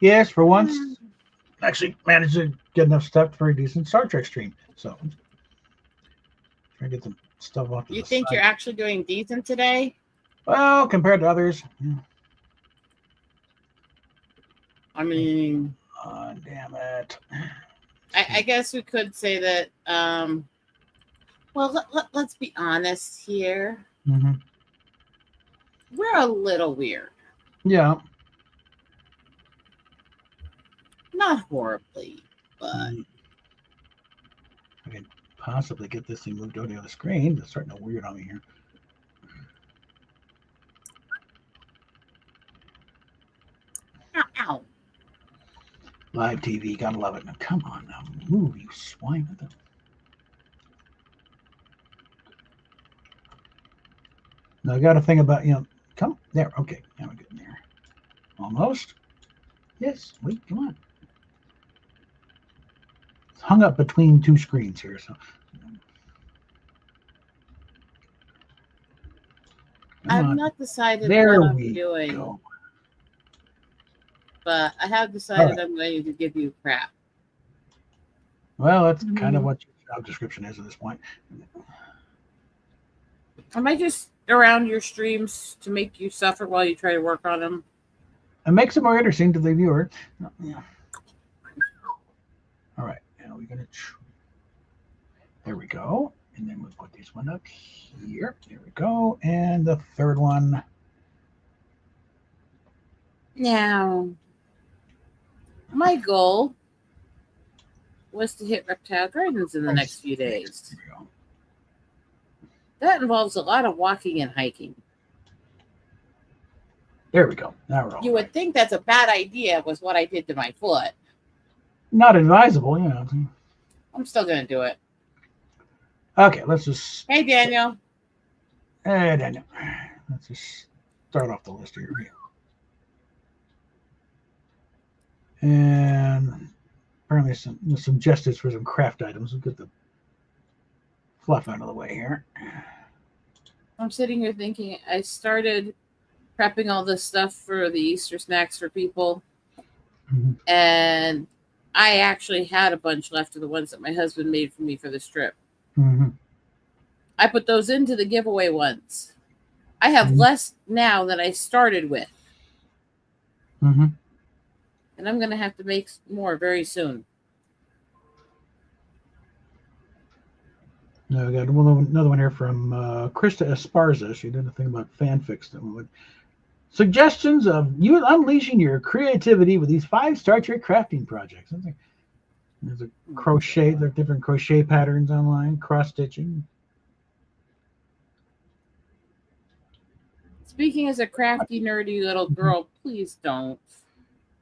Yes, for once, actually managed to get enough stuff for a decent Star Trek stream. So, try to get the stuff off to You the think side. you're actually doing decent today? Well, compared to others, yeah. I mean, Oh, damn it. I guess we could say that. Well, let's be honest here. Mm-hmm. We're a little weird. Yeah. Not horribly, but I can possibly get this thing moved over to the other screen. It's starting to weird on me here. ow. Live TV, gotta love it. Now, come on now, move, you swine. Now, I got to think about, come there. Okay, now we're getting there. Almost. Yes, wait, come on. It's hung up between two screens here, so. I've not decided there what I'm we doing, go. but I have decided I'm going to give you crap. Well, that's kind of what your job description is at this point. Am I just around your streams to make you suffer while you try to work on them? It makes it more interesting to the viewer. Yeah. All right, now we're gonna. There we go, and then we'll put this one up here. There we go, and the third one. Now, my goal was to hit Reptile Gardens in the next few days. That involves a lot of walking and hiking. There we go. Now we're all You would think that's a bad idea with what I did to my foot. Not advisable, I'm still going to do it. Okay, let's just... Hey, Daniel. Hey, Daniel. Let's just start off the list here. And apparently some gestures for some craft items. We'll get the fluff out of the way here. I'm sitting here thinking I started prepping all this stuff for the Easter snacks for people. Mm-hmm. And I actually had a bunch left of the ones that my husband made for me for this trip. Mm-hmm. I put those into the giveaway ones. I have less now than I started with. Mm-hmm. And I'm going to have to make more very soon. Now we got another one here from Krista Esparza. She did a thing about fanfics. Suggestions of you unleashing your creativity with these 5 Star Trek crafting projects. There's a crochet. There are different crochet patterns online, cross stitching. Speaking as a crafty, nerdy little girl, please don't.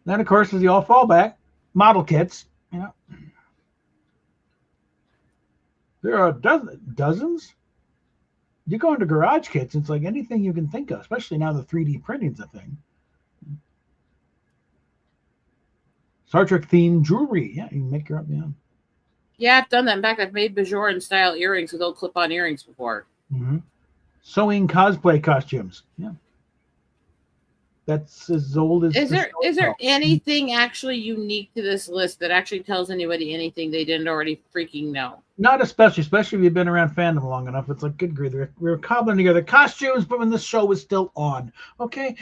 Then, of course, is the all fallback model kits. There are dozens. You go into garage kits, it's like anything you can think of, especially now the 3D printing's a thing. Star Trek themed jewelry. Yeah, you can make your own. Yeah, I've done that. In fact, I've made Bajoran style earrings with old clip-on earrings before. Mm-hmm. Sewing cosplay costumes. Yeah. That's as old as... Is there anything actually unique to this list that actually tells anybody anything they didn't already freaking know? Not especially if you've been around fandom long enough. It's like, good grief, we were cobbling together costumes, but when the show was still on, okay?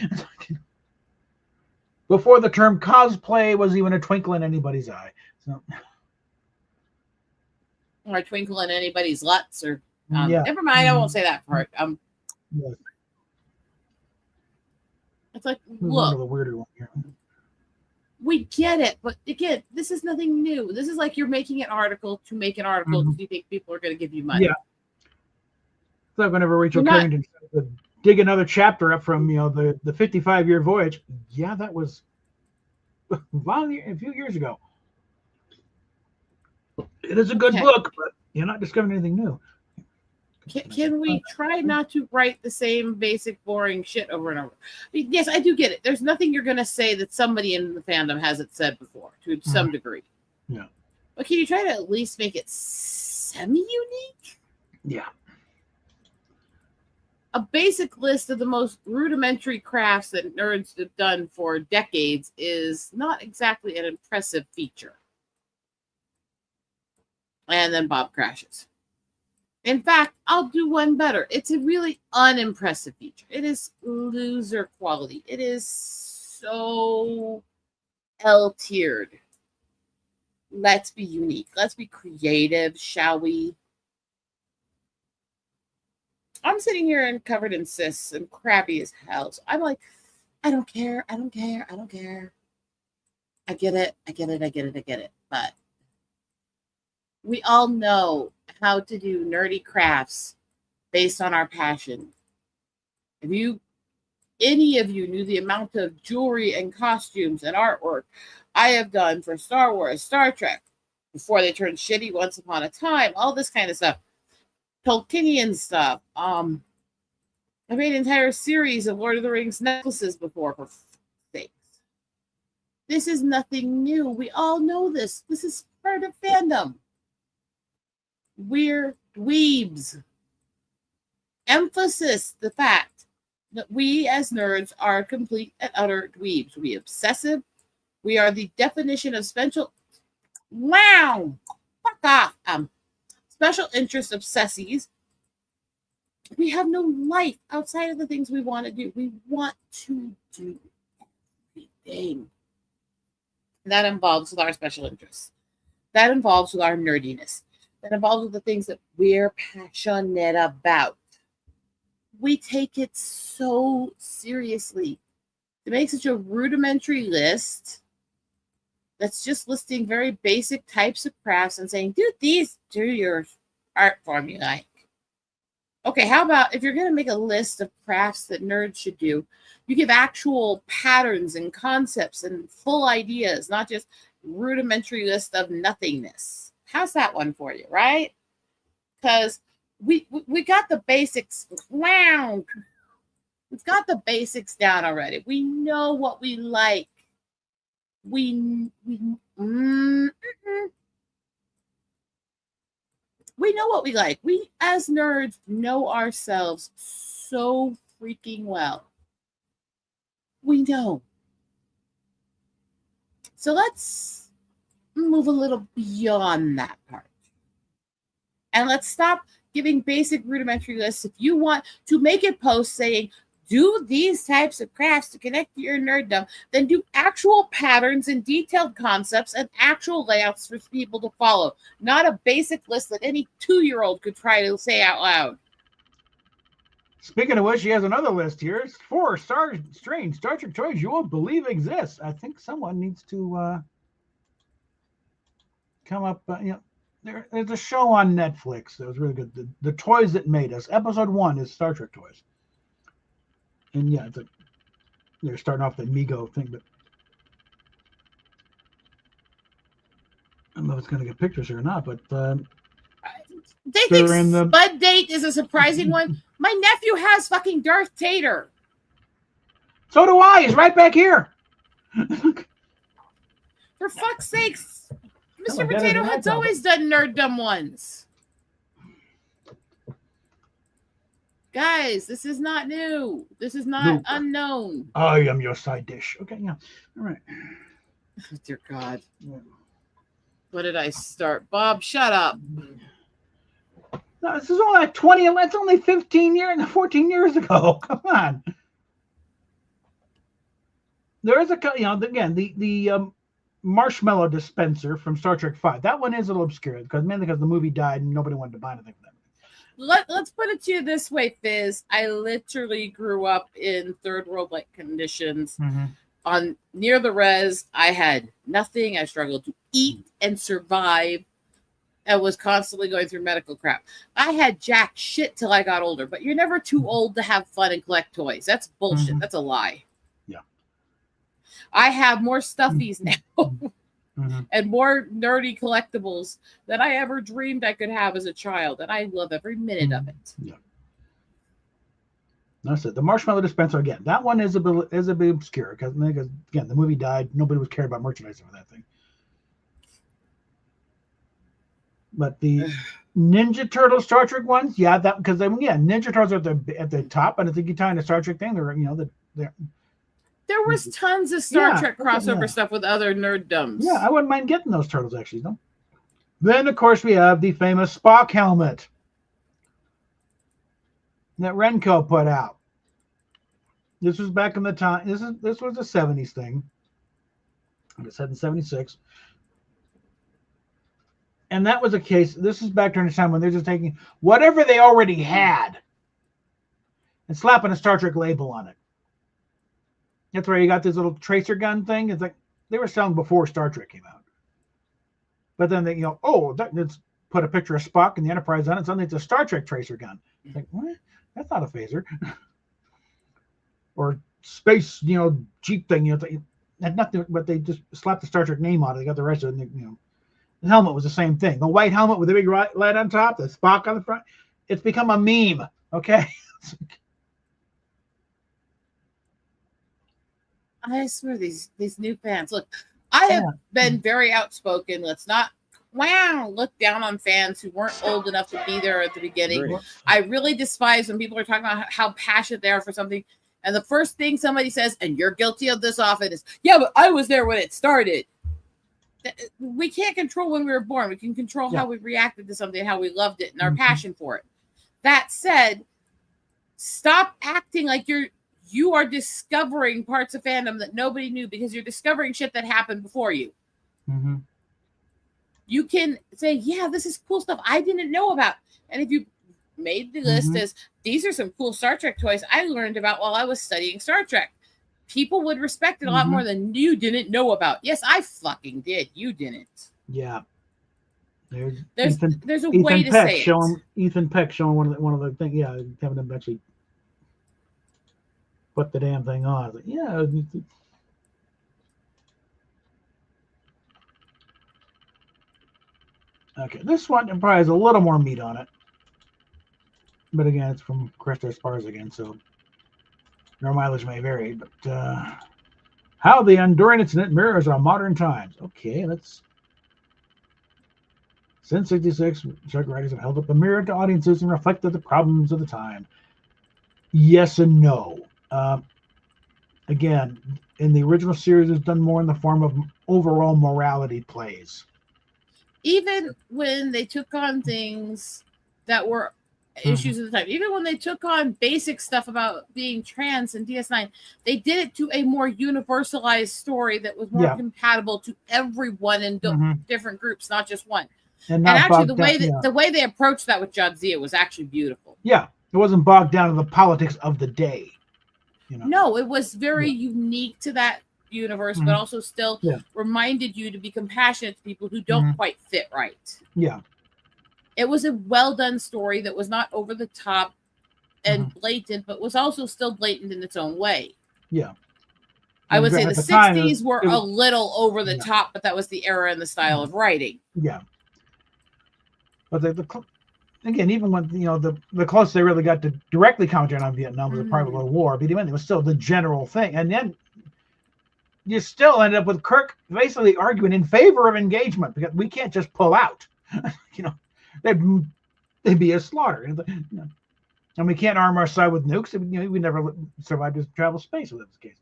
Before the term cosplay was even a twinkle in anybody's eye. So. Or a twinkle in anybody's luts, or yeah. Never mind, I won't say that part. Yes. It's like, look, the weirder one here. We get it, but again, this is nothing new. This is like you're making an article to make an article because you think people are going to give you money. Yeah. It's like whenever Rachel Carrington said to dig another chapter up from the 55-year voyage. Yeah, that was a few years ago. It is a good book, but you're not discovering anything new. Can we try not to write the same basic boring shit over and over? Yes, I do get it. There's nothing you're going to say that somebody in the fandom hasn't said before to some degree. Yeah. But can you try to at least make it semi-unique? Yeah. a basic list of the most rudimentary crafts that nerds have done for decades is not exactly an impressive feature. And then Bob crashes. In fact, I'll do one better. It's a really unimpressive feature. It is loser quality. It is so L-tiered. Let's be unique. Let's be creative, shall we? I'm sitting here and covered in cysts and crabby as hell. So I'm like, I don't care. I don't care. I don't care. I get it. I get it. I get it. I get it. But we all know how to do nerdy crafts based on our passion. If any of you knew the amount of jewelry and costumes and artwork I have done for Star Wars, Star Trek, before they turned shitty once upon a time, all this kind of stuff, Tolkienian stuff. I made an entire series of Lord of the Rings necklaces before, for sakes. This is nothing new. We all know this. This is part of fandom. We're dweebs. Emphasis the fact that we as nerds are complete and utter dweebs. We obsessive. We are the definition of special. Wow! Fuck off. Special interest obsessies. We have no life outside of the things we want to do. We want to do everything. That involves with our special interests. That involves with our nerdiness. That involves with the things that we're passionate about. We take it so seriously. To make such a rudimentary list that's just listing very basic types of crafts and saying, do your art form you like. Okay, how about if you're going to make a list of crafts that nerds should do, you give actual patterns and concepts and full ideas, not just rudimentary list of nothingness. How's that one for you, right? Because we got the basics. Wow. We've got the basics down already. We know what we like. We know what we like. We, as nerds, know ourselves so freaking well. We know. So let's move a little beyond that part. And let's stop giving basic rudimentary lists. If you want to make a post saying, do these types of crafts to connect to your nerddom, then do actual patterns and detailed concepts and actual layouts for people to follow, not a basic list that any 2-year-old could try to say out loud. Speaking of which, she has another list here. It's 4 strange Star Trek toys you won't believe exist. I think someone needs to come up. There's a show on Netflix that was really good. The Toys That Made Us. Episode 1 is Star Trek toys. And yeah, they're starting off the Mego thing, but I don't know if it's going to get pictures or not, but they think Spud Date is a surprising one. My nephew has fucking Darth Tater. So do I. He's right back here. For fuck's sakes. Mr. Potato Head's always done nerddom ones. Guys, this is not new. This is not unknown. I am your side dish. Okay, yeah. All right. Oh, dear God. Yeah. What did I start? Bob, shut up. No, this is only like 20. It's only 14 years ago. Come on. There is again, the marshmallow dispenser from Star Trek V. That one is a little obscure mainly because the movie died and nobody wanted to buy anything from that. Let's put it to you this way, Fizz. I literally grew up in third world-like conditions. Mm-hmm. On near the res, I had nothing. I struggled to eat and survive. I was constantly going through medical crap. I had jack shit till I got older, but you're never too old to have fun and collect toys. That's bullshit. Mm-hmm. That's a lie. Yeah. I have more stuffies now. Mm-hmm. And more nerdy collectibles than I ever dreamed I could have as a child. And I love every minute of it. Yeah. That's it. The marshmallow dispenser, again, that one is a bit obscure because again, the movie died. Nobody was cared about merchandising for that thing. But the Ninja Turtle Star Trek ones, yeah, that because Ninja Turtles are at the top, and I think you tie in the Star Trek thing. They're there was tons of Star Trek crossover yeah. stuff with other nerddoms. Yeah, I wouldn't mind getting those turtles actually. No. Then of course we have the famous Spock helmet that Renko put out. This was back in the time. This was a 70s thing. It said in 76. And that was a case. This is back during the time when they're just taking whatever they already had and slapping a Star Trek label on it. That's where you got this little tracer gun thing. It's like they were selling before Star Trek came out. But then they, let's put a picture of Spock and the Enterprise on it. Suddenly it's a Star Trek tracer gun. It's like, what? That's not a phaser. Or space, Jeep thing. Had nothing, but they just slapped the Star Trek name on it. They got the rest of it. The helmet was the same thing. The white helmet with the big light on top, the Spock on the front. It's become a meme. Okay. I swear these new fans. Look, I have been very outspoken. Let's not look down on fans who weren't old enough to be there at the beginning. Great. I really despise when people are talking about how passionate they are for something. And the first thing somebody says, and you're guilty of this often, is, yeah, but I was there when it started. We can't control when we were born. We can control how we reacted to something, how we loved it, and our passion for it. That said, stop acting like you are discovering parts of fandom that nobody knew because you're discovering shit that happened before you. Mm-hmm. You can say, yeah, this is cool stuff I didn't know about. And if you made the list as, these are some cool Star Trek toys I learned about while I was studying Star Trek, people would respect it a lot more than you didn't know about. Yes, I fucking did. You didn't. Yeah. There's a way to say it. Ethan Peck showing one of the things. Yeah, having them actually put the damn thing on. Like, yeah. Okay, this one probably has a little more meat on it. But again, it's from Krista Esparza again, so your mileage may vary. But how the Enduring incident mirrors our modern times. Okay, let's. Since 66, Shark writers have held up a mirror to audiences and reflected the problems of the time. Yes and no. Again, in the original series, it's done more in the form of overall morality plays. Even when they took on things that were issues of the time, even when they took on basic stuff about being trans in DS9, they did it to a more universalized story that was more compatible to everyone in different groups, not just one. And actually, the way they approached that with Jadzia was actually beautiful. Yeah, it wasn't bogged down in the politics of the day. No, it was very unique to that universe, but also still reminded you to be compassionate to people who don't quite fit right. Yeah. It was a well-done story that was not over the top and blatant, but was also still blatant in its own way. Yeah. I would say the 60s were a little over the top, but that was the era and the style of writing. Yeah. But again, even when the closest they really got to directly commenting on Vietnam was a part of the war, but even it was still the general thing. And then you still ended up with Kirk basically arguing in favor of engagement because we can't just pull out. They'd be a slaughter. And we can't arm our side with nukes. We never survived to travel space if that's the case.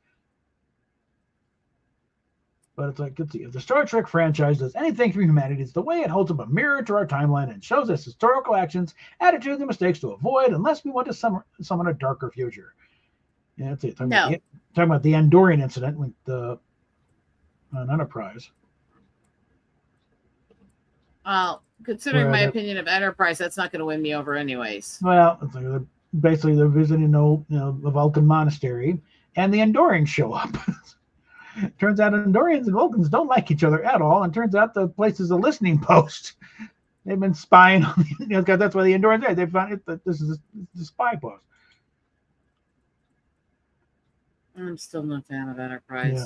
But it's like, let's see, if the Star Trek franchise does anything for humanity, it's the way it holds up a mirror to our timeline and shows us historical actions, attitudes, and mistakes to avoid unless we want to summon a darker future. Yeah, that's it. Talking about the Andorian incident with the Enterprise. Considering my opinion of Enterprise, that's not going to win me over anyways. Well, it's like basically they're visiting the Vulcan monastery, and the Andorians show up. Turns out Andorians and Vulcans don't like each other at all, and turns out the place is a listening post. They've been spying on that's why the Andorians are. They found that this is a spy post. I'm still not a fan of Enterprise. Yeah.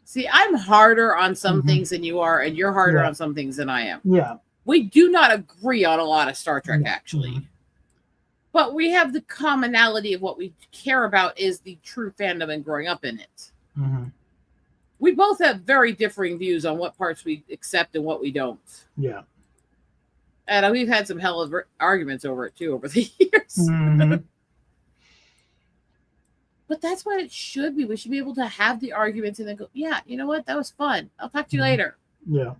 See, I'm harder on some things than you are, and you're harder on some things than I am. Yeah. We do not agree on a lot of Star Trek, actually. But we have the commonality of what we care about is the true fandom and growing up in it. We both have very differing views on what parts we accept and what we don't. Yeah. And we've had some hell of arguments over it too over the years. Mm-hmm. But that's what it should be. We should be able to have the arguments and then go, yeah, you know what? That was fun. I'll talk to you later. Yeah.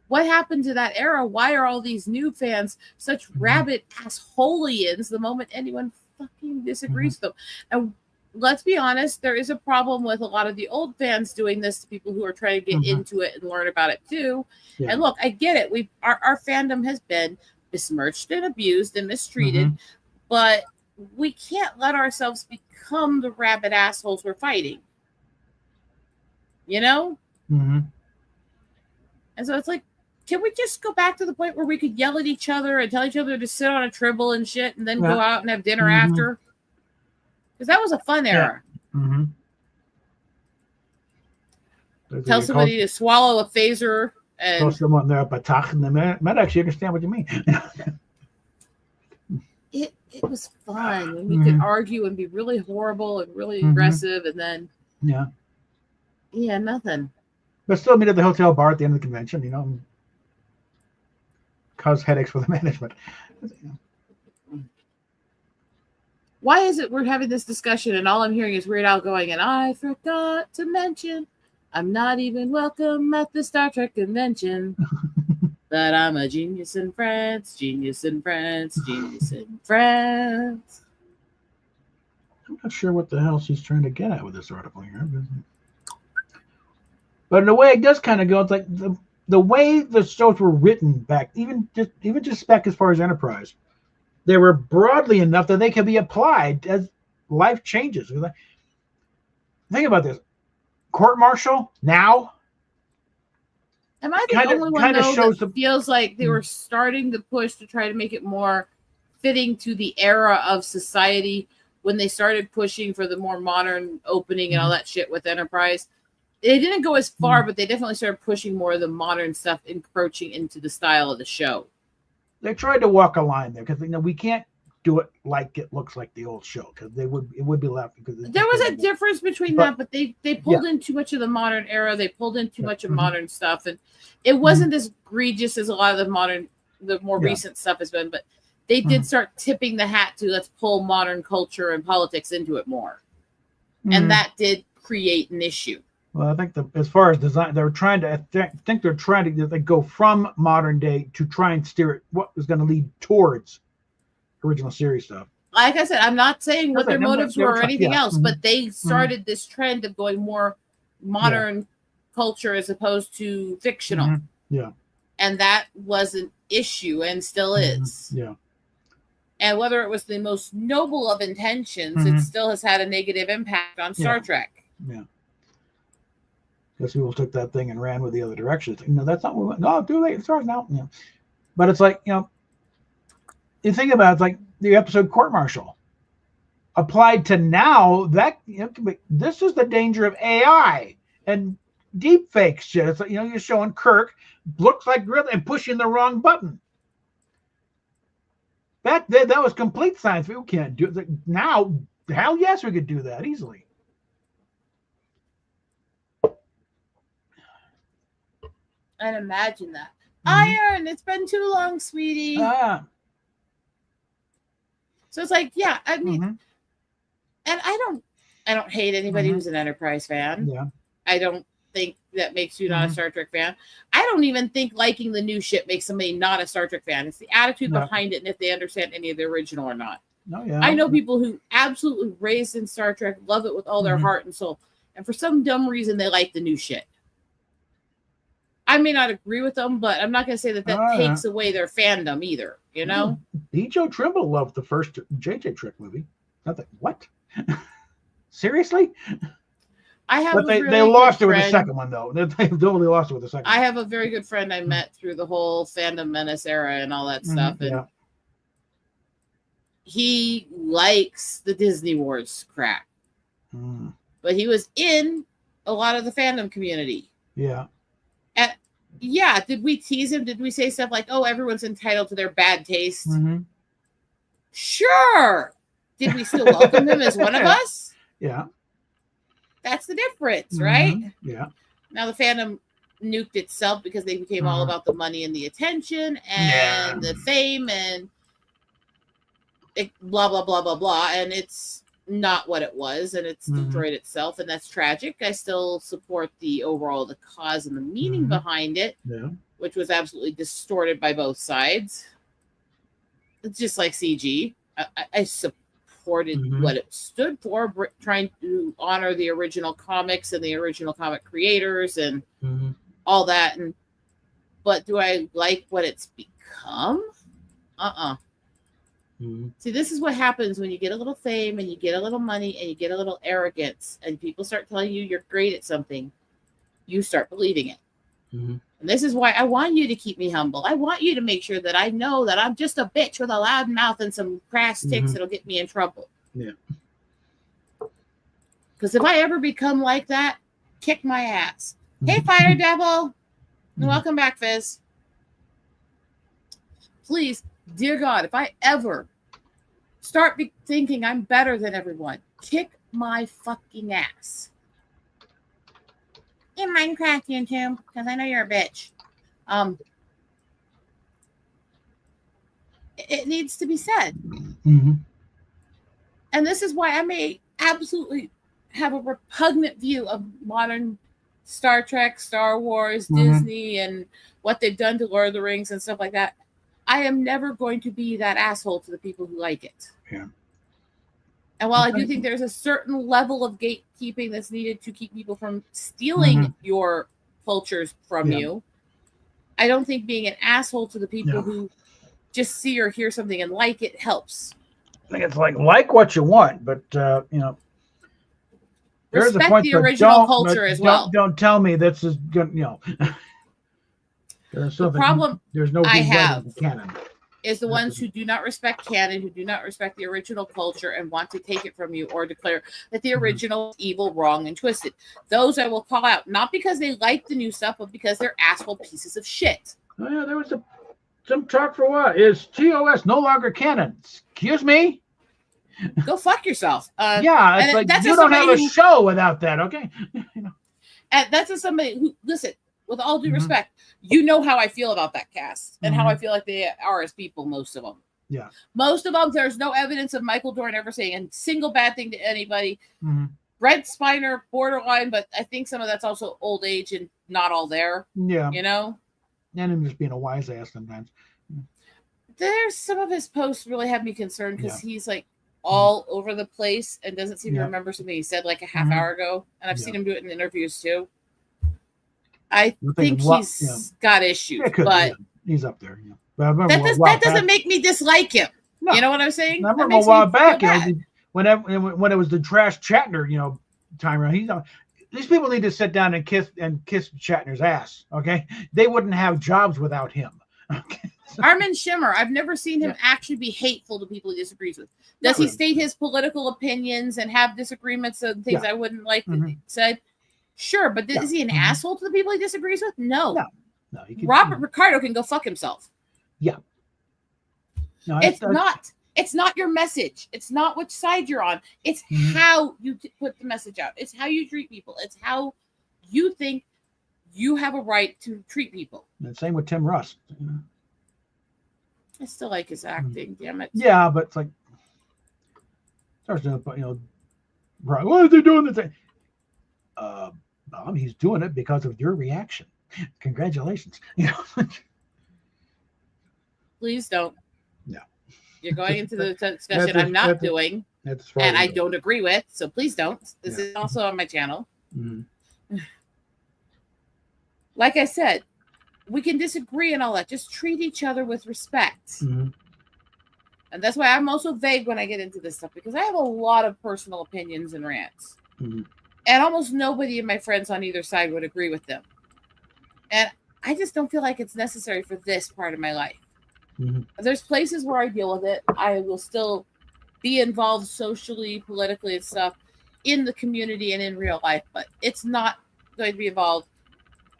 What happened to that era? Why are all these new fans such rabid assholians the moment anyone fucking disagrees with them? And let's be honest, there is a problem with a lot of the old fans doing this to people who are trying to get into it and learn about it too. Yeah. And look, I get it. Our fandom has been besmirched and abused and mistreated, but we can't let ourselves become the rabid assholes we're fighting. You know? And so it's like, can we just go back to the point where we could yell at each other and tell each other to sit on a tribble and shit and then go out and have dinner after? Because that was a fun era. Tell somebody to swallow a phaser and tell someone they're batach and they might actually understand what you mean. It was fun. And we could argue and be really horrible and really aggressive and then nothing. But still meet at the hotel bar at the end of the convention, you know, cause headaches for the management. Why is it we're having this discussion and all I'm hearing is Weird Al going, and I forgot to mention I'm not even welcome at the Star Trek convention. But I'm a genius in France, genius in France, genius in France. I'm not sure what the hell she's trying to get at with this article here. But in a way, it does kind of go. It's like the way the shows were written back, even just back as far as Enterprise, they were broadly enough that they could be applied as life changes. Think about this: court martial now. Am I the only one though that feels like they were starting to push to try to make it more fitting to the era of society when they started pushing for the more modern opening and all that shit with Enterprise? They didn't go as far, but they definitely started pushing more of the modern stuff, encroaching into the style of the show. They tried to walk a line there because we can't do it like it looks like the old show because it would be left because there was a difference between that, but they pulled in too much of the modern era. They pulled in too much of modern stuff, and it wasn't as egregious as a lot of the more recent stuff has been. But they did start tipping the hat to let's pull modern culture and politics into it more, and that did create an issue. Well, I think as far as design, they're trying to. I think they're trying to go from modern day to try and steer it what is going to lead towards original series stuff. Like I said, I'm not saying what their motives were or anything else, but they started this trend of going more modern culture as opposed to fictional. Yeah. And that was an issue and still is. Yeah. And whether it was the most noble of intentions, it still has had a negative impact on Star Trek. Yeah. Because people took that thing and ran with the other direction. It's like, that's not what we want. No, too late. It starts now. Yeah. But it's like, you think about it, it's like the episode Court Martial applied to now. That this is the danger of AI and deep fake shit. It's like you're showing Kirk looks like gorilla and pushing the wrong button. That was complete science. We can't do it now. Hell yes, we could do that easily. And imagine that. Iron, it's been too long, sweetie. So it's like, I mean, and I don't hate anybody who's an Enterprise fan. Yeah. I don't think that makes you not a Star Trek fan. I don't even think liking the new shit makes somebody not a Star Trek fan. It's the attitude behind it and if they understand any of the original or not. I know people who absolutely raised in Star Trek, love it with all their heart and soul. And for some dumb reason, they like the new shit. I may not agree with them, but I'm not going to say that takes away their fandom either, B. Joe Trimble loved the first J.J. Trek movie. I think, what? Seriously? I have but they lost it with the second one, though. They totally lost it with the second one. I have a very good friend I met through the whole Fandom Menace era and all that stuff. And he likes the Disney Wars crap. But he was in a lot of the fandom community. Yeah. And did we tease him? Did we say stuff like, oh, everyone's entitled to their bad taste? Sure. Did we still welcome him as one of us? Yeah. That's the difference, right? Yeah. Now the fandom nuked itself because they became all about the money and the attention and the fame and blah blah blah blah blah, and it's not what it was, and it's destroyed itself, and that's tragic. I still support the cause and the meaning behind it, which was absolutely distorted by both sides. It's just like CG. I supported what it stood for, trying to honor the original comics and the original comic creators and all that. But do I like what it's become? See, this is what happens when you get a little fame and you get a little money and you get a little arrogance and people start telling you you're great at something. You start believing it. And this is why I want you to keep me humble. I want you to make sure that I know that I'm just a bitch with a loud mouth and some crass ticks that'll get me in trouble. Yeah. Because if I ever become like that, kick my ass. Hey, Fire Devil. Welcome back, Fizz. Please, dear God, if I ever start thinking I'm better than everyone, kick my fucking ass. In Minecraft, YouTube, because I know you're a bitch. It needs to be said. And this is why I may absolutely have a repugnant view of modern Star Trek, Star Wars, Disney, and what they've done to Lord of the Rings and stuff like that. I am never going to be that asshole to the people who like it. Yeah. And while I do think there's a certain level of gatekeeping that's needed to keep people from stealing your cultures from you, I don't think being an asshole to the people who just see or hear something and like it helps. I think it's like what you want, but you know, there's respect a point the original culture as well. Don't tell me this is good. You know, there's the problem there's no I have canon. Is the ones who do not respect canon, who do not respect the original culture and want to take it from you or declare that the original is evil, wrong, and twisted. Those I will call out, not because they like the new stuff, but because they're asshole pieces of shit. Oh, yeah, there was some talk for what? Is TOS no longer canon? Excuse me? Go fuck yourself. Yeah, it's like you don't have a show without that, okay? You know. And that's just somebody who, listen, with all due respect, you know how I feel about that cast and how I feel like they are as people, most of them. Yeah. Most of them, there's no evidence of Michael Dorn ever saying a single bad thing to anybody. Brent Spiner, borderline, but I think some of that's also old age and not all there. Yeah. You know? And him just being a wise ass sometimes. There's some of his posts really have me concerned because he's like all over the place and doesn't seem to remember something he said like a half hour ago. And I've seen him do it in interviews too. I think he's got issues, but he's up there. Yeah. That doesn't make me dislike him. No. You know what I'm saying? I remember a while back, you know, when it was the trash Shatner, you know, time around. These people need to sit down and kiss Shatner's ass. Okay, they wouldn't have jobs without him. Okay. Armin Shimmer, I've never seen him actually be hateful to people he disagrees with. Does he state his political opinions and have disagreements and things I wouldn't like that he said? Sure, but is he an asshole to the people he disagrees with? No. Robert Ricardo can go fuck himself. Yeah. No, it's not your message. It's not which side you're on. It's how you put the message out. It's how you treat people. It's how you think you have a right to treat people. And same with Tim Russ. I still like his acting, damn it. Yeah, but it's like, starts to, you know, right? Why are they doing the thing? Bob, he's doing it because of your reaction. Congratulations. You know. Please don't. No. You're going into the discussion I'm not doing, and I don't agree with. So please don't. This is also on my channel. Like I said, we can disagree and all that. Just treat each other with respect. And that's why I'm also vague when I get into this stuff, because I have a lot of personal opinions and rants. And almost nobody of my friends on either side would agree with them. And I just don't feel like it's necessary for this part of my life. There's places where I deal with it. I will still be involved socially, politically, and stuff in the community and in real life, but it's not going to be involved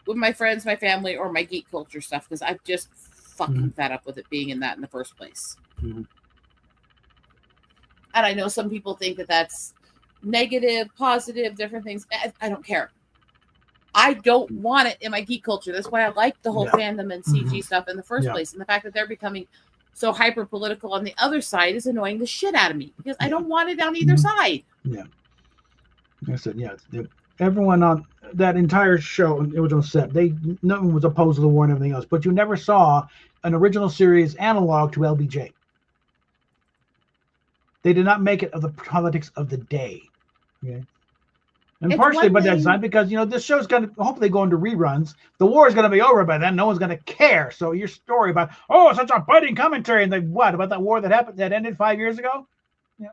with my friends, my family, or my geek culture stuff, because I'm just fucking fed up with it being in that in the first place. And I know some people think that that's negative, positive, different things. I don't care. I don't want it in my geek culture. That's why I like the whole fandom and CG stuff in the first place. And the fact that they're becoming so hyper political on the other side is annoying the shit out of me because I don't want it on either side. Yeah. I said, everyone on that entire show, original set, no one was opposed to the war and everything else, but you never saw an original series analog to LBJ. They did not make it of the politics of the day. Okay. And it's partially by design because, this show's going to hopefully go into reruns. The war is going to be over by then. No one's going to care. So your story about, such a biting commentary, and what about that war that ended 5 years ago? Yeah,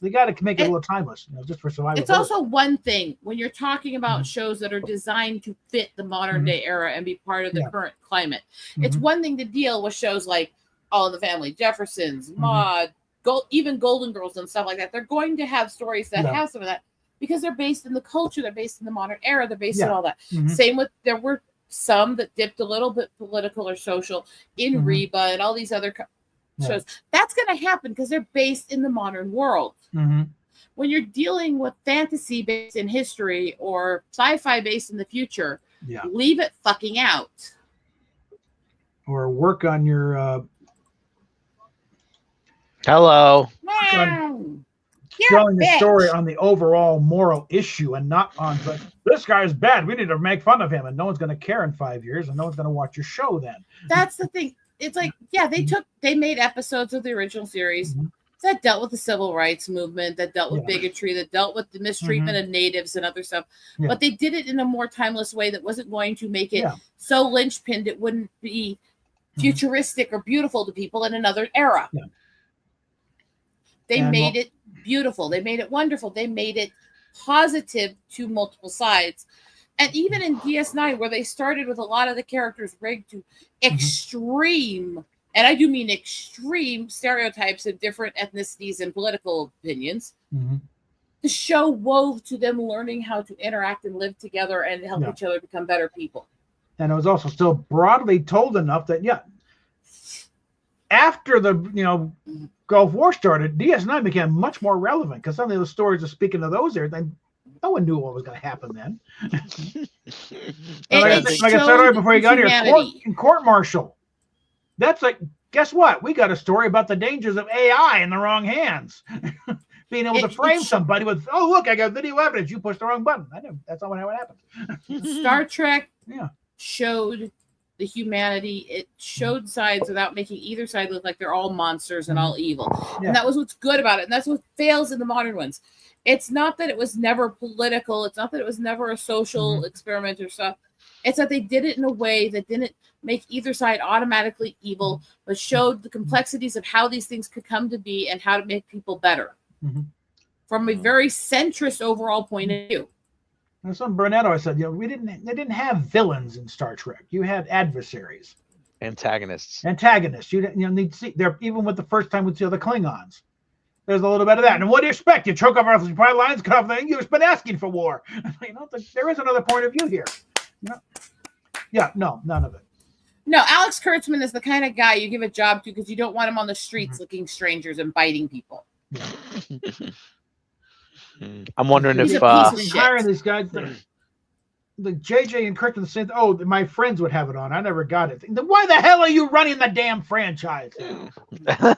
they got to make it a little timeless, just for survival. It's also one thing when you're talking about shows that are designed to fit the modern day era and be part of the current climate. It's one thing to deal with shows like All in the Family, Jeffersons, Maude, even Golden Girls and stuff like that. They're going to have stories that have some of that. Because they're based in the culture, they're based in the modern era, they're based in all that. Same with, there were some that dipped a little bit political or social in Reba and all these other shows. That's going to happen because they're based in the modern world. When you're dealing with fantasy based in history or sci-fi based in the future, leave it fucking out. Or work on your... Hello. Telling the story on the overall moral issue and not on this guy is bad. We need to make fun of him, and no one's going to care in 5 years, and no one's going to watch your show then. That's the thing. It's like, they made episodes of the original series that dealt with the civil rights movement, that dealt with bigotry, that dealt with the mistreatment of natives and other stuff. But they did it in a more timeless way that wasn't going to make it so linchpinned it wouldn't be futuristic or beautiful to people in another era. They made it beautiful. They made it wonderful. They made it positive to multiple sides. And even in DS9, where they started with a lot of the characters rigged to extreme, and I do mean extreme stereotypes of different ethnicities and political opinions, the show wove to them learning how to interact and live together and help each other become better people. And it was also still broadly told enough that, after the, Gulf War started, DS9 became much more relevant because some of those stories are speaking of those there. No one knew what was going to happen then. Like I said earlier before you got here, court martial. That's like, guess what? We got a story about the dangers of AI in the wrong hands. Being able to frame somebody with, look, I got video evidence. You pushed the wrong button. I know that's not what happened. Star Trek showed the humanity. It showed sides without making either side look like they're all monsters and all evil. And that was what's good about it. And that's what fails in the modern ones. It's not that it was never political. It's not that it was never a social experiment or stuff. It's that they did it in a way that didn't make either side automatically evil, but showed the complexities of how these things could come to be and how to make people better. From a very centrist overall point of view. And some Brunetto, I said, they didn't have villains in Star Trek. You had adversaries, antagonists. You need to see there. Even with the first time we see the Klingons, there's a little bit of that. And what do you expect? You choke off our supply lines, cut off the thing. You've been asking for war. There is another point of view here. No, none of it. No, Alex Kurtzman is the kind of guy you give a job to because you don't want him on the streets looking strangers and biting people. I'm wondering if hiring these guys, the JJ and Kirkman said, my friends would have it on. I never got it. Then why the hell are you running the damn franchise? How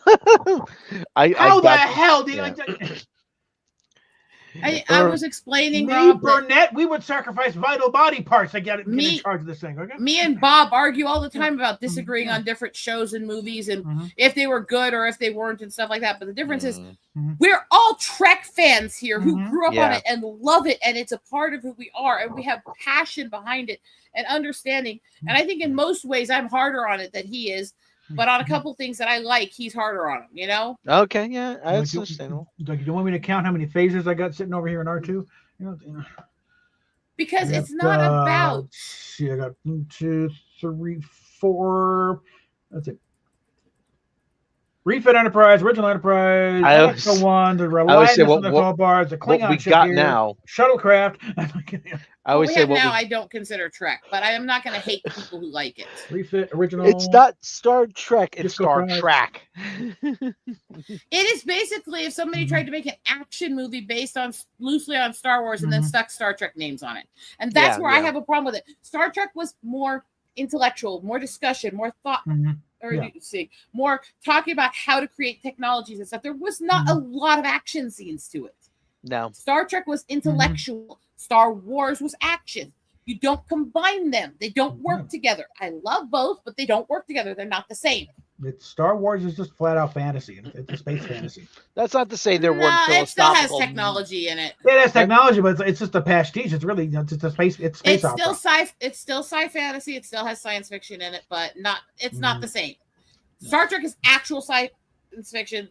the hell do you? I was explaining, Rob, Burnett, we would sacrifice vital body parts to get in charge of this thing. Okay. Me and Bob argue all the time about disagreeing on different shows and movies and if they were good or if they weren't and stuff like that. But the difference is we're all Trek fans here who grew up on it and love it, and it's a part of who we are, and we have passion behind it and understanding. And I think in most ways I'm harder on it than he is. But on a couple things that I like, he's harder on them, Okay, yeah, that's understandable. Do you want me to count how many phasers I got sitting over here in R2? Because it's not about... See, I got 1, 2, 3, 4... That's it. Refit Enterprise, Original Enterprise, Exo One, the Reliance on the call bars, the Klingon ship got here, now. Shuttlecraft. I always say now I don't consider Trek, but I am not going to hate people who like it. Refit Original. It's not Star Trek, it's Star Trek. It is basically if somebody tried to make an action movie based on loosely on Star Wars and then stuck Star Trek names on it. And that's where I have a problem with it. Star Trek was more intellectual, more discussion, more thought, more talking about how to create technologies and stuff. There was not a lot of action scenes to it. No. Star Trek was intellectual. Star Wars was action. You don't combine them. They don't work together. I love both, but they don't work together. They're not the same. Star Wars is just flat out fantasy. It's a space fantasy. That's not to say there weren't philosophical. It still has technology in it. It has technology, but it's just a pastiche. It's really it's a space. It's space opera. It's still sci fantasy. It still has science fiction in it, but it's not the same. Star Trek is actual science fiction.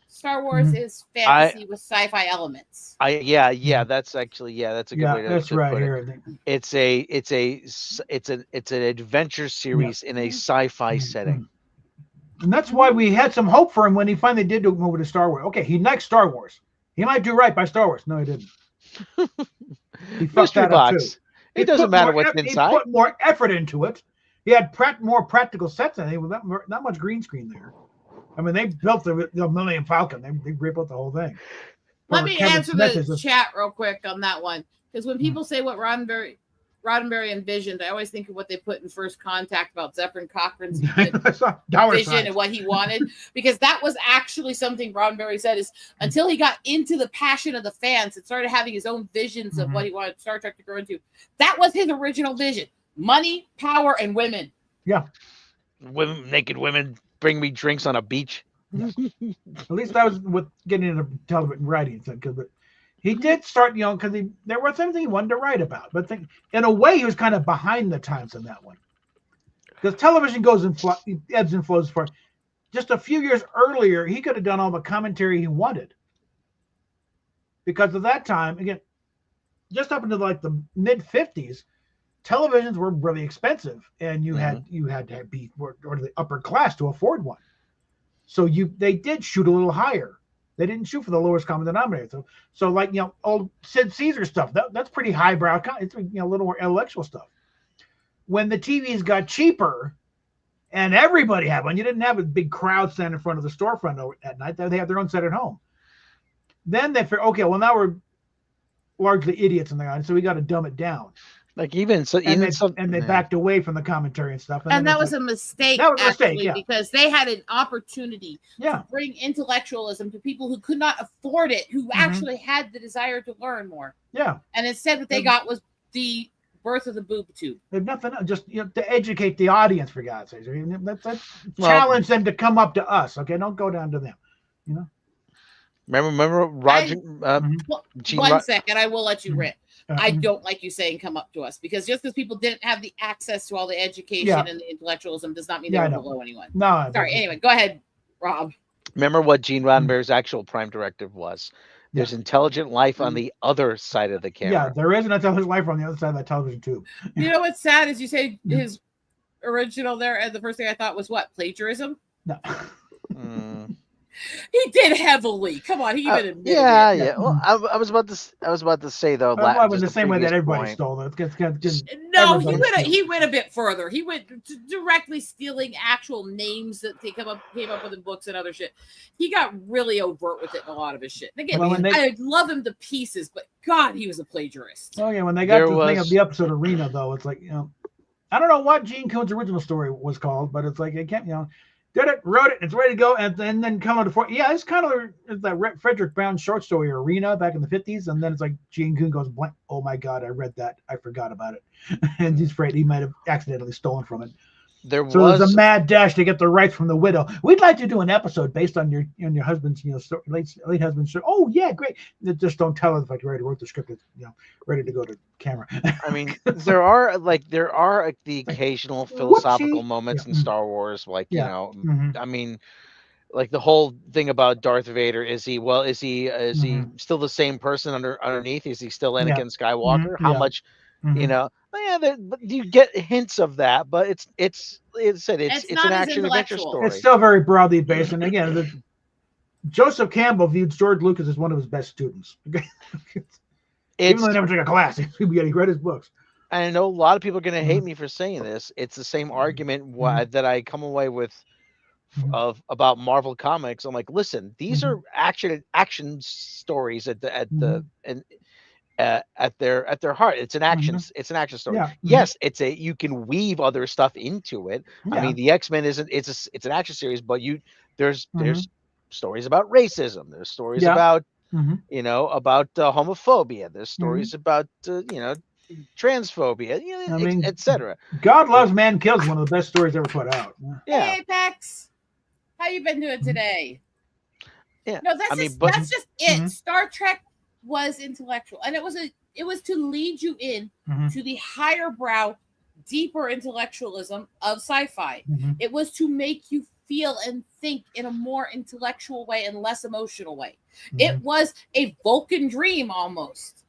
Star Wars is fantasy with sci-fi elements. That's actually that's a good way to that's right put here. It's an adventure series in a sci-fi setting. And that's why we had some hope for him when he finally did move over to Star Wars. Okay, he likes Star Wars. He might do right by Star Wars. No, he didn't. He fucked that up too. It doesn't matter what's inside. He put more effort into it. He had more practical sets in it. Not much green screen there. I mean, they built the Millennium Falcon. They rebuilt the whole thing. Let me answer the chat real quick on that one. Because when people say what Roddenberry envisioned, I always think of what they put in First Contact about Zefram Cochrane's vision and what he wanted. Because that was actually something Roddenberry said is until he got into the passion of the fans and started having his own visions of what he wanted Star Trek to grow into. That was his original vision. Money, power, and women. Yeah. Naked women bring me drinks on a beach. At least that was with getting into television writing. But he did start, because there was something he wanted to write about. But in a way, he was kind of behind the times in that one. Because television goes in ebbs and flows. For just a few years earlier, he could have done all the commentary he wanted. Because at that time, again, just up into like the mid 50s, televisions were really expensive, and you had to be or the upper class to afford one. So they did shoot a little higher. They didn't shoot for the lowest common denominator. So like old Sid Caesar stuff. That's pretty highbrow. It's a little more intellectual stuff. When the TVs got cheaper, and everybody had one, you didn't have a big crowd stand in front of the storefront at night. They had their own set at home. Then they figured, okay, well now we're largely idiots in the so we got to dumb it down. Like they backed away from the commentary and stuff. And that was a mistake. That was a mistake, because they had an opportunity to bring intellectualism to people who could not afford it, who actually had the desire to learn more. Yeah. And instead what they got was the birth of the boob tube. There's nothing else, just to educate the audience, for God's sake. Let's challenge them to come up to us. Okay, don't go down to them. Remember Roger? One second, I will let you rip. I don't like you saying come up to us, because just because people didn't have the access to all the education and the intellectualism does not mean they were below anyone. No. Sorry. Anyway, go ahead, Rob. Remember what Gene Roddenberry's actual prime directive was. There's intelligent life on the other side of the camera. Yeah, there is an intelligent life on the other side of that television tube. You know what's sad is you say his original there, and the first thing I thought was what? Plagiarism? No. He did heavily. Come on, he even admitted it. Yeah. Well, I was about to say though. Well, was the same way that everybody stole it. No, he went a bit further. He went directly stealing actual names that they came up with in books and other shit. He got really overt with it in a lot of his shit. Again, I love him to pieces, but God, he was a plagiarist. Oh yeah, when they got to the thing of the episode Arena, though, it's like I don't know what Gene Coon's original story was called, but it's like it can't did it, wrote it, it's ready to go, and then come on to it's kind of that Frederick Brown short story Arena back in the 50s, and then it's like Gene Coon goes blank. Oh my God, I read that, I forgot about it, and he's afraid he might have accidentally stolen from it. There's a mad dash to get the rights from the widow. We'd like to do an episode based on your husband's late husband's story. Oh yeah, great. Just don't tell us if I already wrote the script. It's ready to go to camera. I mean, there are the occasional philosophical moments in Star Wars, I mean, like the whole thing about Darth Vader. Is he still the same person underneath? Is he still Anakin Skywalker? How much? You get hints of that, but it's an action adventure story. It's still very broadly based, and again, Joseph Campbell viewed George Lucas as one of his best students. Even though he never took a class, he read his books. I know a lot of people are going to hate me for saying this. It's the same argument that I come away with about Marvel Comics. I'm like, listen, these are action stories at their heart. It's an action story. Yeah. Yes, you can weave other stuff into it. I mean, the X-Men it's an action series, but there's stories about racism. There's stories about about homophobia. There's stories about transphobia, I mean, etc. God Loves Man Kills is one of the best stories ever put out. Yeah. Hey, Apex, how you been doing today? Yeah. No, that's just it. Star Trek was intellectual, and it was to lead you in to the higher brow, deeper intellectualism of sci-fi. It was to make you feel and think in a more intellectual way and less emotional way. It was a Vulcan dream almost.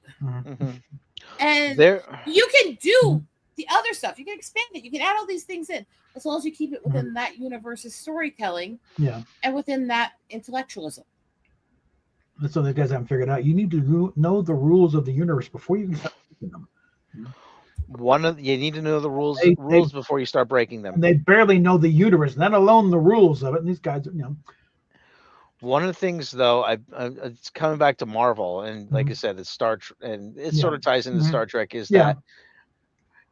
And you can do the other stuff. You can expand it. You can add all these things in, as long as you keep it within that universe's storytelling. Yeah. And within that intellectualism. That's something the guys haven't figured out. You need to know the rules of the universe before you can start breaking them. You need to know the rules before you start breaking them. And they barely know the universe, let alone the rules of it. And these guys, One of the things, though, it's coming back to Marvel, and like I said, it's Star Trek, and it sort of ties into Star Trek. Is that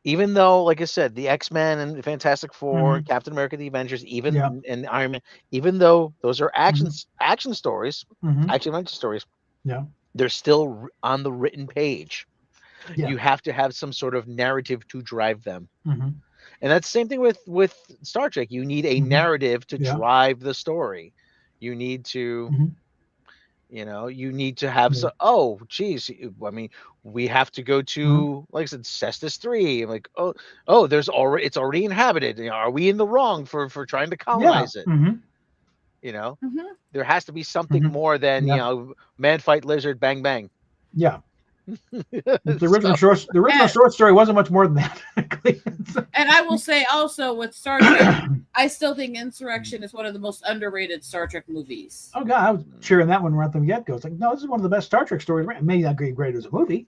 even though, like I said, the X-Men and the Fantastic Four, Captain America, the Avengers, and Iron Man, even though those are action stories, action stories, they're still on the written page. Yeah. You have to have some sort of narrative to drive them. And that's the same thing with Star Trek. You need a narrative to drive the story. You need to, you need to have some. Oh, geez, I mean, we have to go to, like I said, Cestus 3. I'm like, it's already inhabited. Are we in the wrong for trying to colonize it? There has to be something more than man fight lizard, bang bang. Yeah. The original short story wasn't much more than that. And I will say also with Star Trek, I still think Insurrection is one of the most underrated Star Trek movies. Oh God, I was cheering that one right from the get-go. It's like, no, this is one of the best Star Trek stories. Maybe not great as a movie,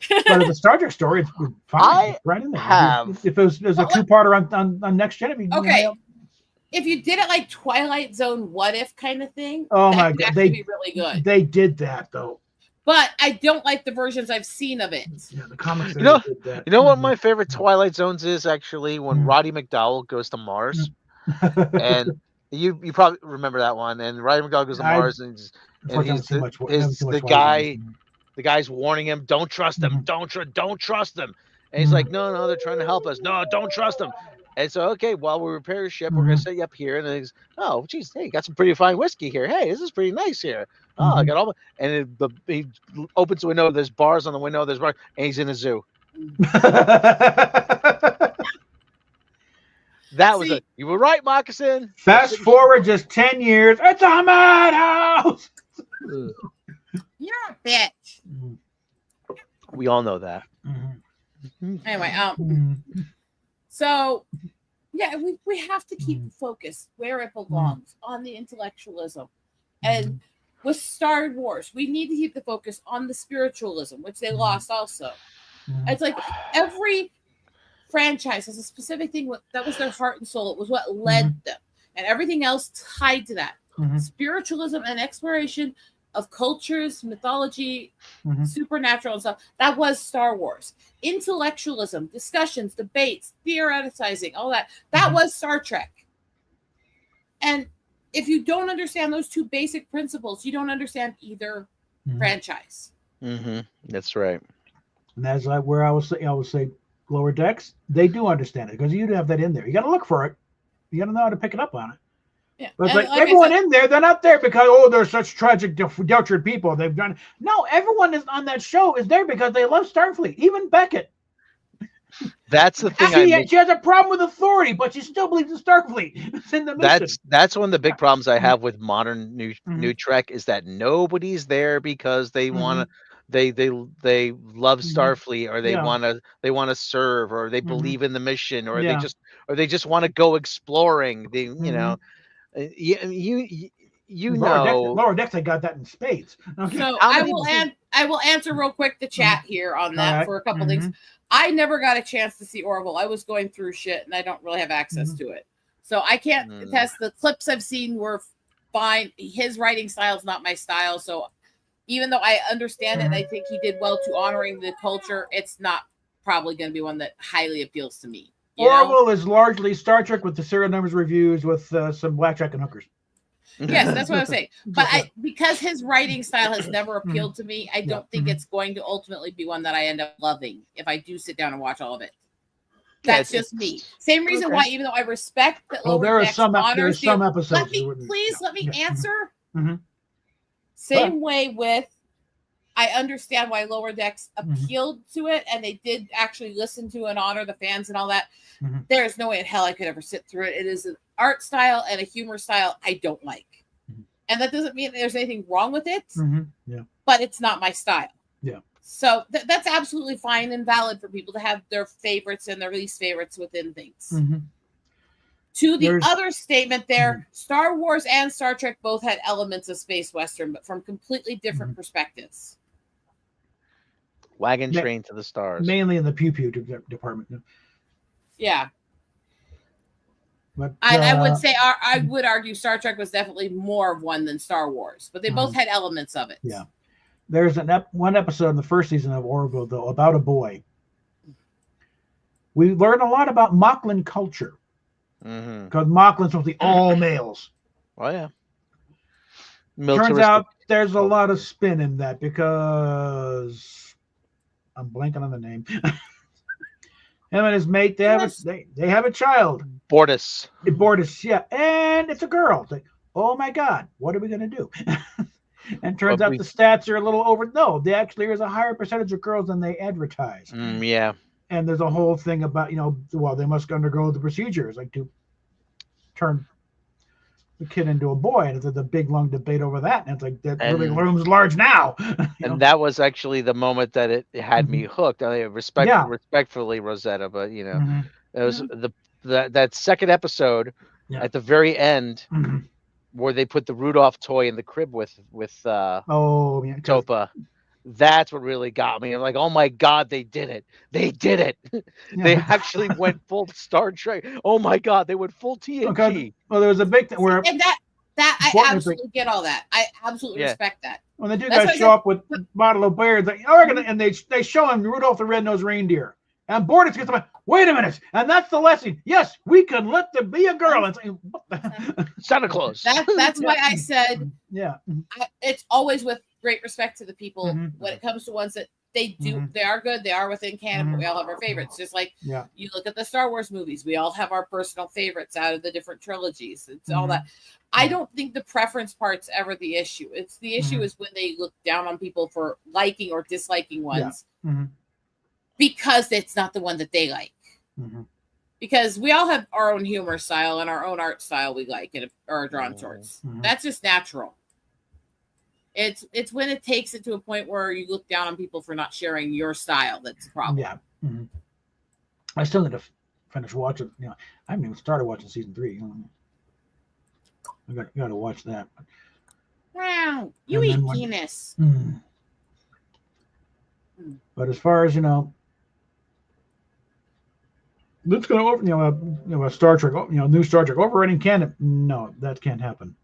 but as a Star Trek story, it's fine. Right in there. If it was a two-parter on Next Gen, if you did it like Twilight Zone, What If kind of thing, oh my God, they'd be really good. They did that though. But I don't like the versions I've seen of it. Yeah, the comics. You know what my favorite Twilight Zones is actually when Roddy McDowell goes to Mars, and you probably remember that one. And Roddy McDowell goes to Mars, and the guy's warning him, "Don't trust them, don't trust them." And he's like, "No, they're trying to help us. No, don't trust them." And so, okay, while we repair your ship, we're gonna set you up here. And then he's, oh, geez, hey, got some pretty fine whiskey here. Hey, this is pretty nice here. Oh, I got all. And he opens the window. There's bars on the window. There's bars, and he's in a zoo. You were right, Moccasin. Fast forward just 10 years. It's a madhouse. You're a bitch. We all know that. Anyway, so, yeah, we have to keep focused where it belongs on the intellectualism. And with Star Wars, we need to keep the focus on the spiritualism, which they lost also. It's like every franchise has a specific thing that was their heart and soul. It was what led them. And everything else tied to that. Spiritualism and exploration of cultures, mythology, supernatural and stuff. That was Star Wars. Intellectualism, discussions, debates, theoretizing, all that. That was Star Trek. And if you don't understand those two basic principles, you don't understand either franchise. That's right. And that's like where I would say Lower Decks, they do understand it because you have that in there. You got to look for it. You got to know how to pick it up on it. Yeah. But it's like everyone in there, they're not there because they're such tragic, deterred people. They've done no. Everyone is on that show is there because they love Starfleet. Even Beckett. That's the thing. She has a problem with authority, but she still believes in Starfleet. It's in the mission. That's one of the big problems I have with modern new Trek is that nobody's there because they want to. They love Starfleet, or they want to serve, or they believe in the mission, or they just want to go exploring. Lower Decks, I got that in spades. Okay. So I will answer real quick the chat here on that for a couple things. I never got a chance to see Orville. I was going through shit and I don't really have access to it. So I can't attest. The clips I've seen were fine. His writing style is not my style. So even though I understand it, and I think he did well to honoring the culture, it's not probably going to be one that highly appeals to me. Orville is largely Star Trek with the serial numbers reviews with some blackjack and hookers. Yes, that's what I'm saying. But because his writing style has never appealed to me, I don't think it's going to ultimately be one that I end up loving if I do sit down and watch all of it. That's just me. Same reason why, even though I respect that there are some episodes. Let me answer. Same way with, I understand why Lower Decks appealed to it, and they did actually listen to and honor the fans and all that. There's no way in hell I could ever sit through it. It is an art style and a humor style I don't like. And that doesn't mean there's anything wrong with it, but it's not my style. Yeah. So that's absolutely fine and valid for people to have their favorites and their least favorites within things. To the other statement there, Star Wars and Star Trek both had elements of space western, but from completely different perspectives. Wagon train to the stars. Mainly in the pew-pew department. Yeah. But, I would say, I would argue Star Trek was definitely more of one than Star Wars, but they both had elements of it. Yeah. There's one episode in the first season of Orville, though, about a boy. We learn a lot about Moclan culture. Because Mocklin's with the all males. Oh, yeah. Turns out there's a lot of spin in that because I'm blanking on the name. Him and his mate, they have a child. Bortus, yeah. And it's a girl. It's like, oh my God, what are we going to do? And turns out the stats are a little over. No, they actually there's a higher percentage of girls than they advertise. Yeah. And there's a whole thing about, they must undergo the procedures, like to turn the kid into a boy. And there's a big, long debate over that. And it's like, that really looms large now. And that was actually the moment that it had me hooked. I mean, respectfully, Rosetta, but, it was that second episode at the very end where they put the Rudolph toy in the crib with Topa. That's what really got me. I'm like, oh my God, they did it. They did it. They actually went full Star Trek. Oh my God, they went full TNG. Okay. Well, there was a big thing where I absolutely get all that. I absolutely respect that. When the two guys show up with a bottle of beer, like, and they show him Rudolph the Red-Nosed Reindeer. And Bortus gets them, wait a minute, and that's the lesson. Yes, we can let there be a girl. It's like, what the? Santa Claus. That's why I said, it's always with great respect to the people when it comes to ones that they do. They are good. They are within canon, but we all have our favorites. Just like you look at the Star Wars movies, we all have our personal favorites out of the different trilogies. It's all that. I don't think the preference part's ever the issue. It's the issue is when they look down on people for liking or disliking ones. Because it's not the one that they like. Because we all have our own humor style and our own art style we like and are drawn towards. That's just natural. It's when it takes it to a point where you look down on people for not sharing your style that's the problem. Yeah. I still need to finish watching. I haven't even started watching season 3. I got to watch that. Wow, you eat penis. But as far as let's go over a Star Trek, new Star Trek overriding canon. No, that can't happen.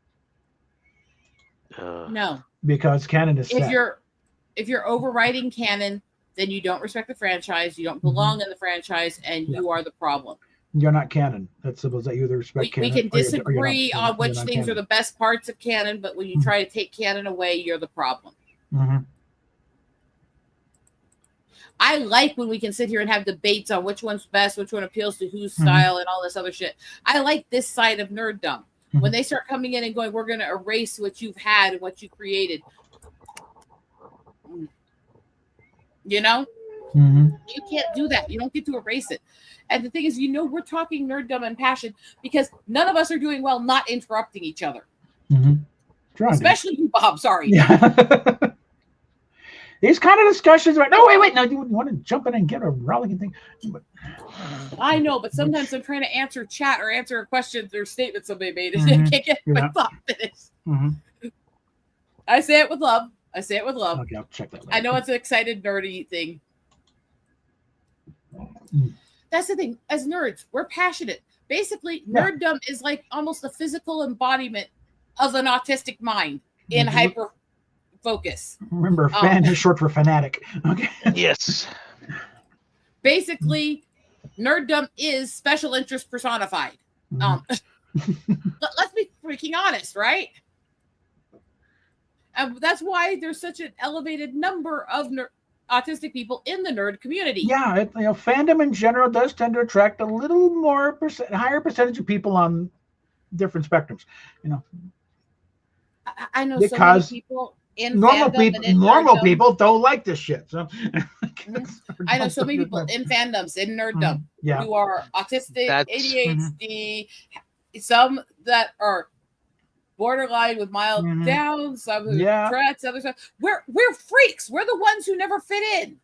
No, because canon is set. If you're overriding canon, then you don't respect the franchise. You don't belong in the franchise, and you are the problem. You're not canon. That's supposed that you either respect canon. We can disagree on which things are the best parts of canon, but when you try to take canon away, you're the problem. I like when we can sit here and have debates on which one's best, which one appeals to whose style, and all this other shit. I like this side of nerddom. When they start coming in and going, we're going to erase what you've had and what you created. You can't do that. You don't get to erase it. And the thing is, we're talking nerddom and passion because none of us are doing well not interrupting each other. Especially you, Bob. Sorry. Yeah. These kind of discussions are, no, wait. Now, you wouldn't want to jump in and get a rollicking thing. But, I know, but sometimes I'm trying to answer chat or answer a question or statement somebody made, and I can't get my thought finished. I say it with love. Okay, I'll check that later. I know it's an excited, nerdy thing. That's the thing. As nerds, we're passionate, Basically, nerddom is like almost a physical embodiment of an autistic mind in hyper focus. Remember, fan is short for fanatic. Okay. Yes. Basically, nerddom is special interest personified. Let's be freaking honest, right? And that's why there's such an elevated number of autistic people in the nerd community. Yeah, fandom in general does tend to attract a little more higher percentage of people on different spectrums. I know because so many people in normal people don't like this shit. So I know so many people in fandoms in nerddom who are autistic, ADHD, some that are borderline with mild Down, some who Tourette's, other stuff. We're freaks. We're the ones who never fit in.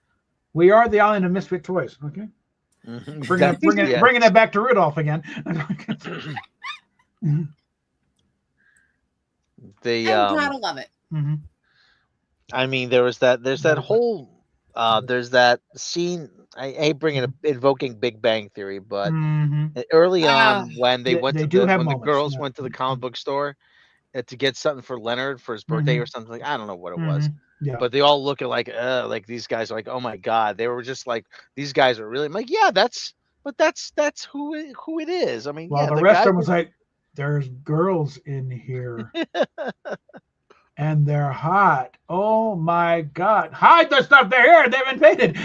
We are the island of misfit toys. Okay, bringing it back to Rudolph again. I'm gotta love it. I mean, there's that whole there's that scene. I hate invoking Big Bang Theory, but early on when when the girls went to the comic book store to get something for Leonard for his birthday or something, like I don't know what it was. Yeah. But they all look at like these guys are like, oh my god, they were just like, these guys are really, I'm like, yeah, that's who it is. I mean, the rest of them was like, there's girls in here. And they're hot. Oh my god. Hide the stuff, they're here, they've invaded.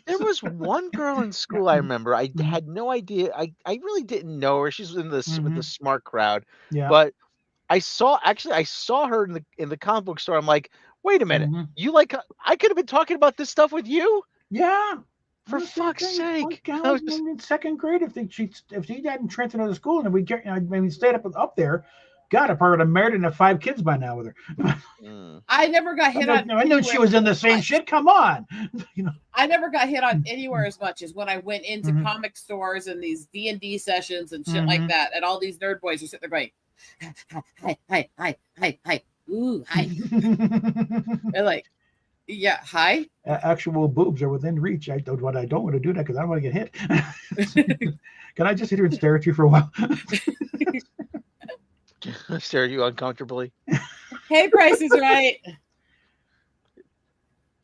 There was one girl in school I remember. I had no idea. I really didn't know her. She's in this with the smart crowd. Yeah. But I saw her in the comic book store. I'm like, wait a minute. You I could have been talking about this stuff with you? Yeah. For fuck's sake. I was in second grade if she hadn't transferred to the school and we stayed up there. God, I probably would have married and have 5 kids by now with her. I never got hit on. I knew she was in the same shit. Come on, I never got hit on anywhere as much as when I went into comic stores and these D&D sessions and shit like that, and all these nerd boys are sitting there going, hi, ooh, hi. They're like, yeah, hi. Actual boobs are within reach. I don't want to do that because I don't want to get hit. Can I just sit here and stare at you for a while? Stare at you uncomfortably. Hey, Price is Right.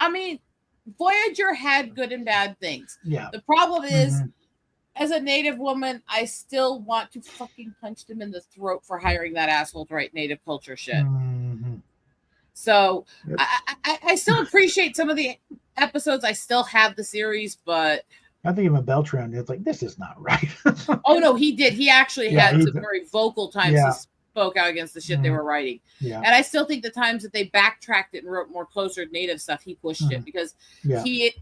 I mean, Voyager had good and bad things. Yeah. The problem is, as a Native woman, I still want to fucking punch them in the throat for hiring that asshole to write Native culture shit. So I still appreciate some of the episodes. I still have the series, but I think even Beltran, it's like, this is not right. Oh no, he did. He actually had some very vocal times he spoke out against the shit they were writing. Yeah. And I still think the times that they backtracked it and wrote more closer Native stuff, he pushed it because he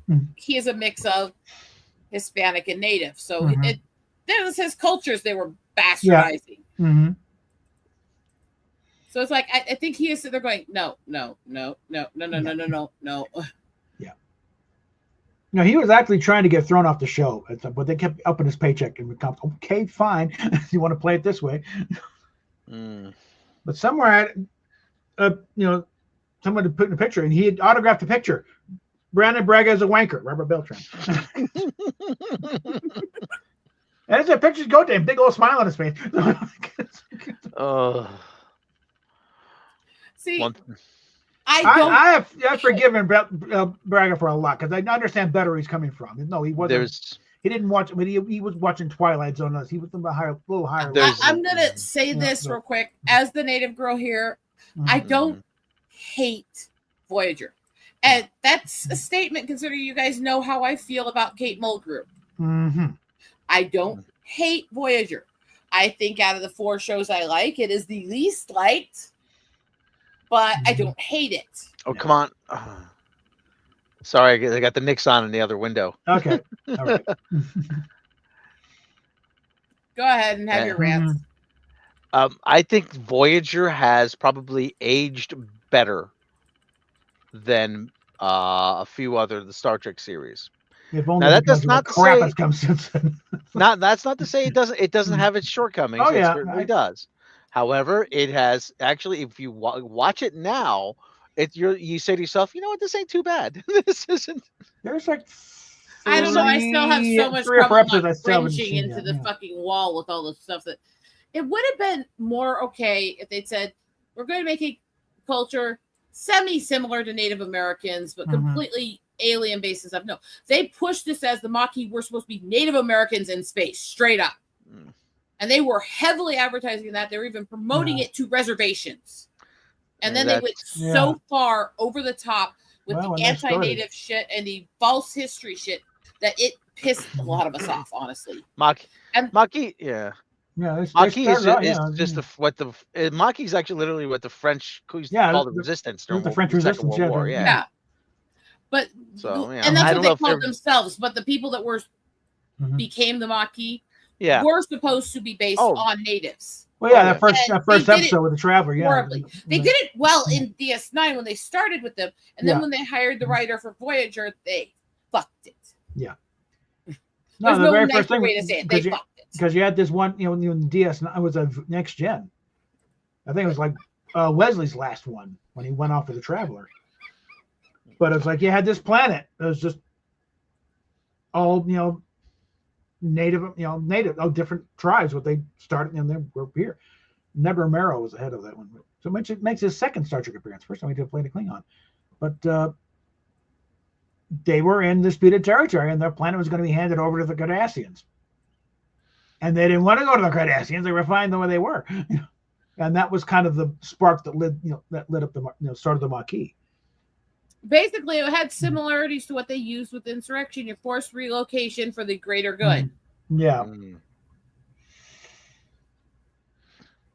is a mix of Hispanic and Native. So there's his cultures they were bastardizing. Yeah. So it's like I think he is. They're going no. Yeah. No, he was actually trying to get thrown off the show, but they kept upping his paycheck and becomes okay, fine. You want to play it this way? But somewhere, someone put in a picture, and he had autographed the picture. Brandon Braga is a wanker. Robert Beltran. And as the pictures go to him, big old smile on his face. See, I have forgiven Braga for a lot because I understand better where he's coming from. No, he wasn't. He didn't watch. I mean, he was watching Twilight Zone. He was a little higher. I'm gonna say this real quick. As the Native girl here, I don't hate Voyager, and that's a statement considering you guys know how I feel about Kate Mulgrew. I don't hate Voyager. I think out of the 4 shows I like, it is the least liked. But I don't hate it. Oh, come on. Sorry, I got the Knicks on in the other window. Okay. All right. Go ahead and have your rants. I think Voyager has probably aged better than a few other the Star Trek series. If only now, that does not crap has come since then. That's not to say it doesn't have its shortcomings. Oh, yeah. It certainly does. However, it has actually, if you watch it now, you say to yourself, you know what, this ain't too bad. This isn't. There's like I don't know. I still have so much 3 or 4 trouble episodes. not I still haven't cringing seen into that, the fucking wall with all the stuff that it would have been more okay if they'd said, we're going to make a culture semi-similar to Native Americans, but completely alien-based and stuff. No, they pushed this as the Maquis were supposed to be Native Americans in space, straight up. And they were heavily advertising that. They were even promoting it to reservations. And then they went so far over the top with the anti-Native shit and the false history shit that it pissed a lot of us off, honestly. Maquis, yeah. Yeah, Maquis is just Maquis is actually literally what the French called the resistance during the French resistance. World War. Yeah. But so, and that's what they called themselves. But the people that were became the Maquis were supposed to be based on natives. Well, yeah, that first episode with the Traveler, horribly. They did it well in DS9 when they started with them, and then when they hired the writer for Voyager, they fucked it. Yeah. There's no nicer way to say it. They fucked it. Because you had this one, in DS9 was a Next Gen. I think it was like Wesley's last one when he went off with the Traveler. But it's like you had this planet. It was just all, native, different tribes. What they started, and they were here. Nebra Marrow was the head of that one. So it makes his second Star Trek appearance. First time he did play the Klingon. But they were in disputed territory, and their planet was going to be handed over to the Cardassians. And they didn't want to go to the Cardassians. They were fine the way they were. And that was kind of the spark that lit up the, started the Maquis. Basically, it had similarities to what they used with Insurrection, your forced relocation for the greater good. Yeah.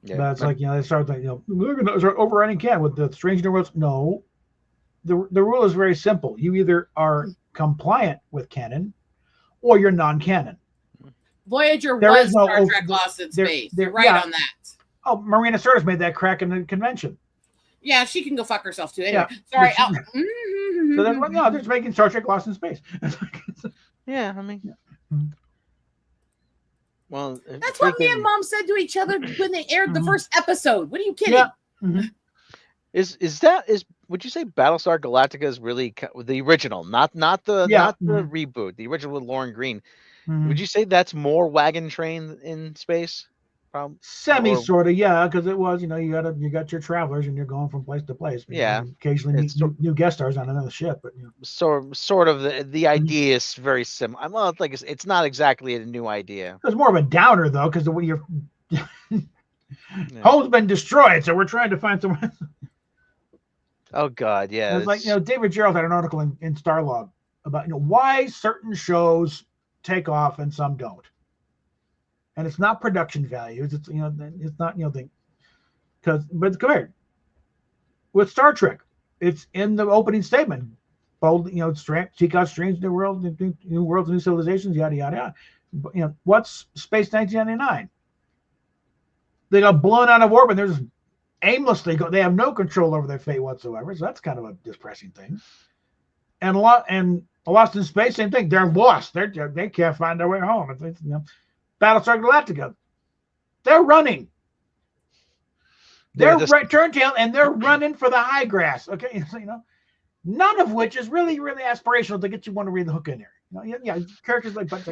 That's like, they started like, we're going to start overrunning canon with the Strange New Worlds. No. The rule is very simple. You either are compliant with canon or you're non-canon. Voyager was Star Trek Lost in Space. You're right on that. Oh, Marina Sirtis made that crack in the convention. Yeah, she can go fuck herself too. Anyway, sorry. So then, they're just making Star Trek Lost in Space. Yeah, I mean, well, that's what me and Mom said to each other when they aired the first episode. What are you kidding? Yeah. Would you say Battlestar Galactica is really the original, not the reboot, the original with Lauren Green? Would you say that's more wagon train in space? Sort of, yeah, because it was, you got your travelers and you're going from place to place. Yeah, occasionally meet new guest stars on another ship, but sort of the idea is very similar. Well, it's not exactly a new idea. It's more of a downer though, because the way your home's been destroyed, so we're trying to find someone. Oh God, yeah. It's like David Gerald had an article in Starlog about why certain shows take off and some don't. And it's not production values. It's it's not but come here. With Star Trek, it's in the opening statement. Bold, seek out strange new worlds, new worlds, new civilizations, yada yada yada. What's Space 1999? They got blown out of orbit. They're just aimlessly go. They have no control over their fate whatsoever. So that's kind of a depressing thing. And Lost in Space, same thing. They're lost. They can't find their way home. It's Battlestar Galactica, they're running. They're turn tail and they're running for the high grass. Okay, none of which is really, really aspirational to get you want to read the hook in there. Characters like, but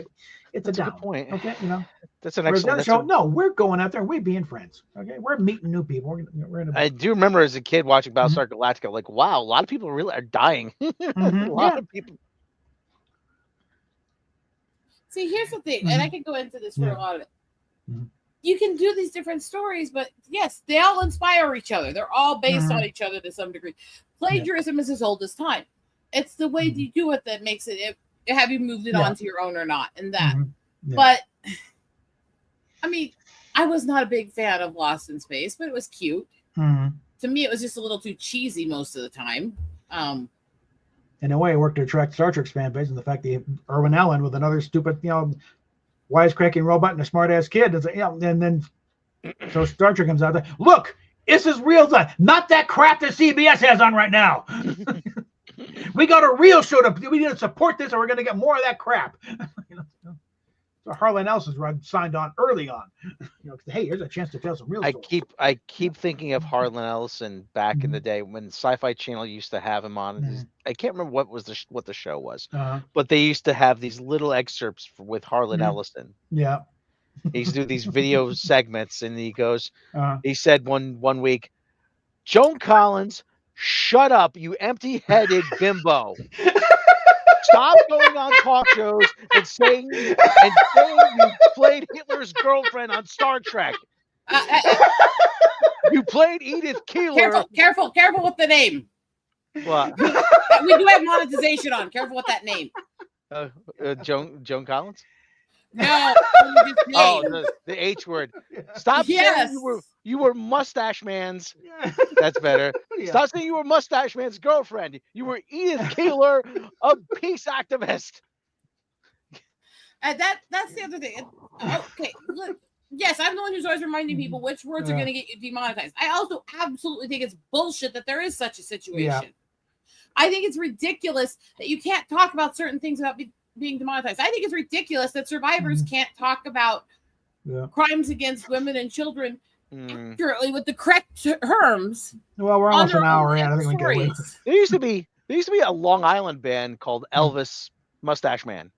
it's a down good point. Okay, that's an excellent show. No, we're going out there. We're being friends. Okay, we're meeting new people. I do remember as a kid watching Battlestar Galactica, like, wow, a lot of people really are dying. A lot of people. See, here's the thing, and I can go into this for a lot of it. You can do these different stories, but yes, they all inspire each other. They're all based on each other to some degree. Plagiarism is as old as time. It's the way you do it that makes it. Have you moved it on to your own or not? And that. But I mean, I was not a big fan of Lost in Space, but it was cute. To me, it was just a little too cheesy most of the time. In a way, it worked to attract Star Trek fan base, and the fact that Irwin Allen with another stupid, wisecracking robot and a smart ass kid, and then so Star Trek comes out there. Look, this is real time, not that crap that CBS has on right now. We got a real show we need to support this, or we're going to get more of that crap. So Harlan Ellison's run signed on early on. Hey, here's a chance to tell some real stories. I keep thinking of Harlan Ellison back in the day when Sci-Fi Channel used to have him on. I can't remember what the show was, but they used to have these little excerpts with Harlan Ellison. Yeah. He used to do these video segments, and he goes, he said one week, Joan Collins, shut up, you empty-headed bimbo. Stop going on talk shows and saying you played Hitler's girlfriend on Star Trek. You played Edith Keeler. Careful with the name. What? We do have monetization on. Careful with that name. Joan Collins? No. The H word. Stop saying you were Mustache Man's. That's better. Stop saying you were Mustache Man's girlfriend. You were Edith Keeler, a peace activist. And that's the other thing. Okay, look. Yes, I'm the one who's always reminding people which words are going to get you demonetized. I also absolutely think it's bullshit that there is such a situation. Yeah. I think it's ridiculous that you can't talk about certain things without being demonetized. I think it's ridiculous that survivors can't talk about crimes against women and children accurately with the correct terms. Well, we're almost an hour in. I think we can wait. There used to be a Long Island band called Elvis Mustache Man.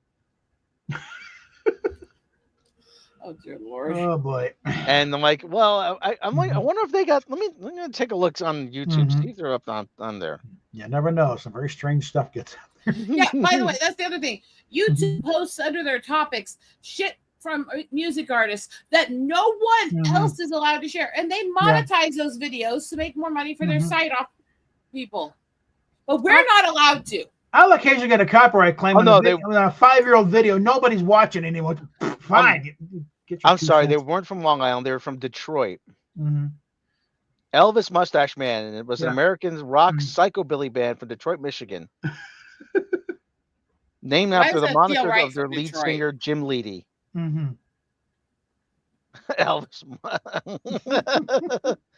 Oh dear Lord! Oh boy! And I'm like, well, I'm like, I wonder if they got. Let me take a look on YouTube. See if they're up on there. You never know. Some very strange stuff gets out there. Yeah. By the way, that's the other thing. YouTube posts under their topics shit from music artists that no one else is allowed to share, and they monetize those videos to make more money for their site off people. But we're not allowed to. I'll occasionally get a copyright claim on a 5-year-old video. Nobody's watching anymore. Fine. I'm sorry, they weren't from Long Island. They were from Detroit. Elvis Mustache Man, and it was an American rock psychobilly band from Detroit, Michigan. Named after the moniker of their lead singer, Jim Leedy. Elvis.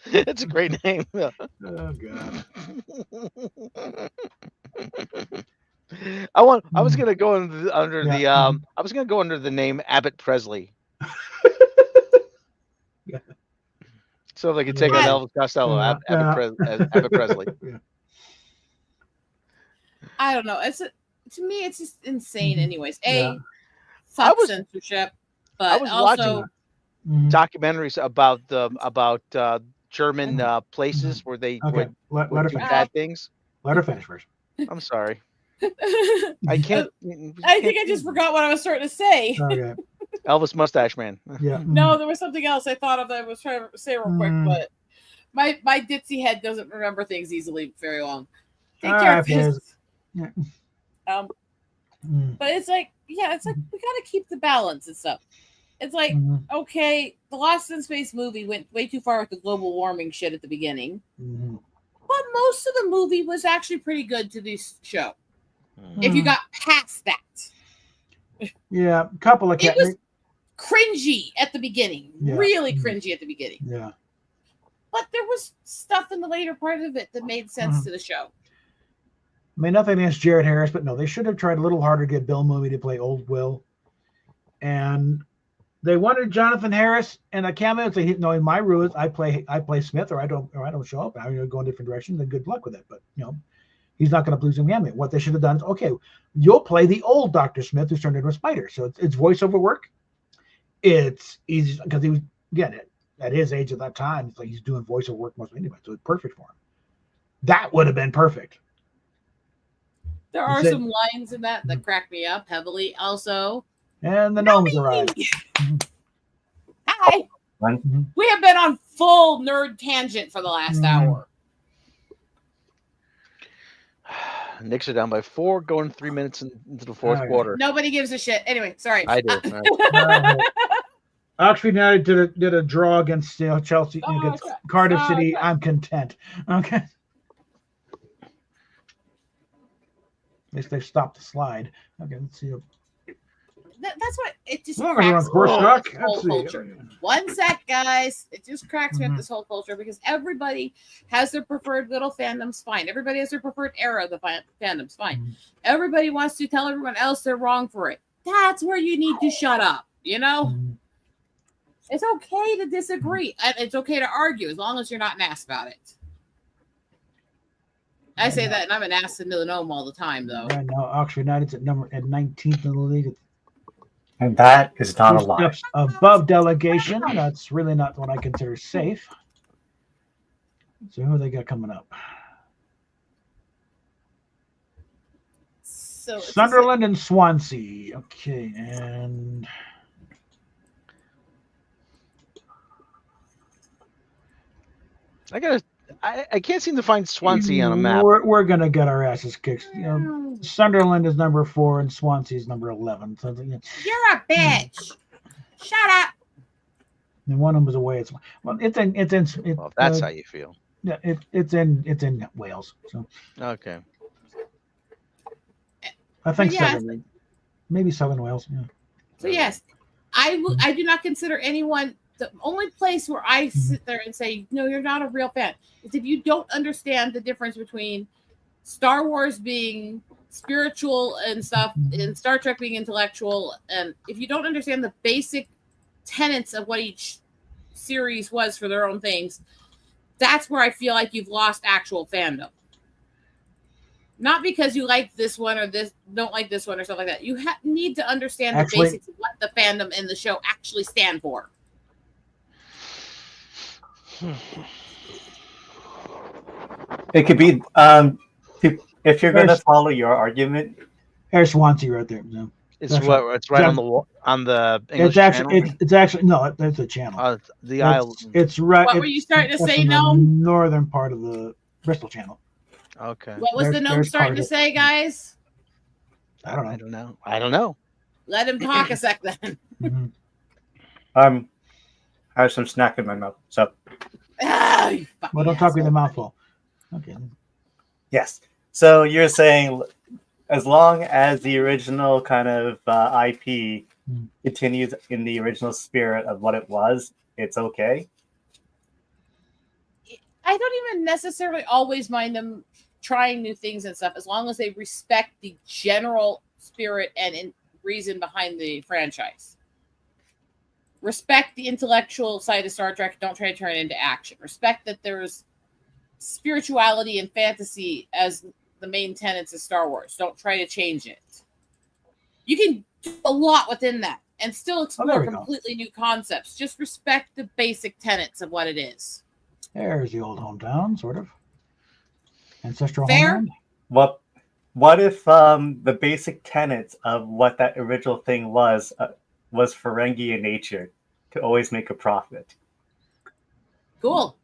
It's a great name. Oh, God. I was gonna go under the name Abbott Presley. So they could take on Elvis Costello, Abbott Presley. I don't know. To me, it's just insane. Anyways, fuck censorship. But I was watching documentaries about German places where they would do bad things. Let her finish first. I'm sorry. I can't. I think I just forgot what I was starting to say. Okay. Elvis Mustache Man. Yeah. No, there was something else I thought of that I was trying to say real quick, but my ditzy head doesn't remember things easily very long. Take care of this. Yeah. But it's like we gotta keep the balance and stuff. It's like, okay, the Lost in Space movie went way too far with the global warming shit at the beginning. But most of the movie was actually pretty good to this show. If you got past that. Yeah, a couple of... It was cringy at the beginning. Yeah. Really cringy at the beginning. Yeah. But there was stuff in the later part of it that made sense to the show. I mean, nothing against Jared Harris, but no, they should have tried a little harder to get Bill Mumy to play Old Will. And they wanted Jonathan Harris and a cameo and say, no, in my rules, I play Smith, or I don't show up. I'm going to go in a different direction. Then good luck with it. But he's not going to please him cameo. What they should have done is, okay, you'll play the old Dr. Smith who's turned into a spider. So it's voiceover work. It's easy because he was, again, at his age at that time, it's like he's doing voiceover work most anyway. So it's perfect for him. That would have been perfect. There are some lines in that crack me up heavily. Also, and the gnomes arrive. Hi. We have been on full nerd tangent for the last hour. Knicks are down by 4, going 3 minutes into the fourth quarter. Nobody gives a shit. Anyway, sorry. I do. Oxford United did a draw against Chelsea against Cardiff City. Okay. I'm content. Okay. At least they've stopped the slide. Okay, let's see. That's what it just cracks me up, this whole culture. One sec, guys. It just cracks me up, this whole culture, because everybody has their preferred little fandoms. Fine. Everybody has their preferred era of the fandoms. Fine. Everybody wants to tell everyone else they're wrong for it. That's where you need to shut up. You know, Mhm. it's okay to disagree. It's okay to argue as long as you're not an ass about it. I say that, and I'm an ass to the gnome all the time, though. Right now, Oxford United's at 19th in the league. And that is not a lie. Steps above delegation. That's really not what I consider safe. So who they got coming up? So Sunderland and Swansea. Okay, and I can't seem to find Swansea on a map. We're gonna get our asses kicked. You know, Sunderland is number 4 and Swansea is number 11. So you're a bitch. Shut up. And one of them was away. Well, that's how you feel. Yeah, it's in Wales. So Okay. I think yes. maybe Southern Wales. Yeah. So yes, I do not consider anyone. The only place where I sit there and say, no, you're not a real fan, is if you don't understand the difference between Star Wars being spiritual and stuff and Star Trek being intellectual. And if you don't understand the basic tenets of what each series was for their own things, that's where I feel like you've lost actual fandom. Not because you like this one or this don't like this one or stuff like that. You need to understand the basics of what the fandom and the show actually stand for. It could be if you're going to follow your argument. There's Swansea right there. No. It's right on the English channel. It's actually no, that's a channel. The Isle. It's right. What were you starting to say, Gnome? Northern part of the Bristol Channel. Okay. What was the gnome starting to say, guys? I don't know. Let him talk a sec then. I have some snack in my mouth. So. Well, don't talk with your mouth full. Okay. Yes. So you're saying, as long as the original kind of IP continues in the original spirit of what it was, it's okay? I don't even necessarily always mind them trying new things and stuff, as long as they respect the general spirit and reason behind the franchise. Respect the intellectual side of Star Trek. Don't try to turn it into action. Respect that there's spirituality and fantasy as the main tenets of Star Wars. Don't try to change it. You can do a lot within that and still explore completely new concepts. Just respect the basic tenets of what it is. There's the old hometown, sort of. Ancestral homeland. What if the basic tenets of what that original thing was Ferengi in nature, to always make a profit? Cool.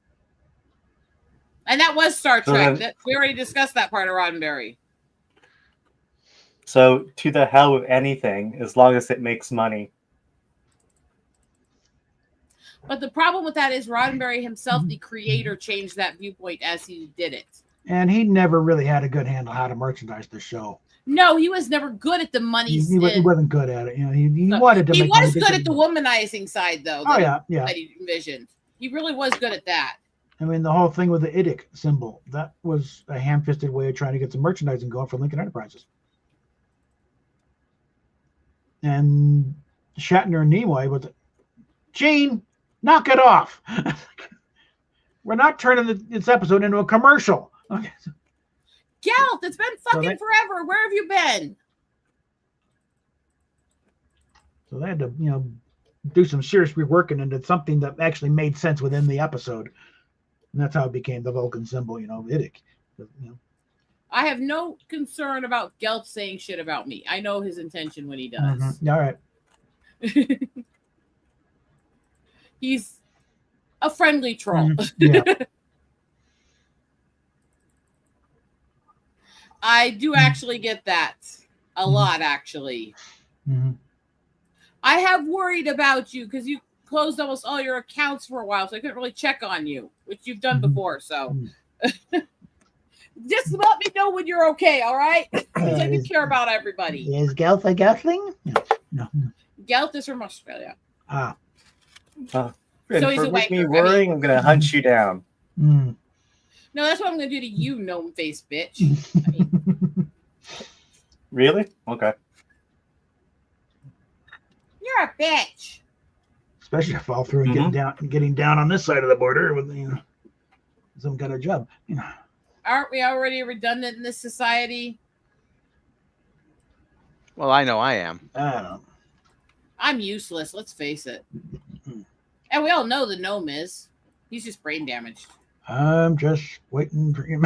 And that was Star Trek. We already discussed that part of Roddenberry. So to the hell with anything, as long as it makes money. But the problem with that is Roddenberry himself, the creator, changed that viewpoint as he did it. And he never really had a good handle on how to merchandise the show. No, he was never good at the money. He wasn't good at it. You know, he wanted to. He was good at the womanizing side, though. That he envisioned. He really was good at that. I mean, the whole thing with the IDIC symbol, that was a ham-fisted way of trying to get some merchandising going for Lincoln Enterprises. And Shatner and Nimoy was, Gene, knock it off. We're not turning this episode into a commercial. Okay. Gelt, it's been fucking forever. Where have you been? So they had to, do some serious reworking into something that actually made sense within the episode. And that's how it became the Vulcan symbol, IDIC. I have no concern about Gelt saying shit about me. I know his intention when he does. Mm-hmm. All right. He's a friendly troll. Yeah. I do actually get that a lot, actually. Mm-hmm. I have worried about you because you closed almost all your accounts for a while, so I couldn't really check on you, which you've done before. So just let me know when you're okay, all right? Because I do care about everybody. Is Gelt a Geltling? No. Gelt is from Australia. So he's a make me worrying, I'm going to hunt you down. Mm. No, that's what I'm going to do to you, gnome face bitch. Really? Okay. You're You're a bitch. Especially if all through and getting down on this side of the border with some kind of job. Aren't we already redundant in this society? Well, I know I am. I don't know. I'm useless. Let's face it. And we all know the gnome is. He's just brain damaged. I'm just waiting for you.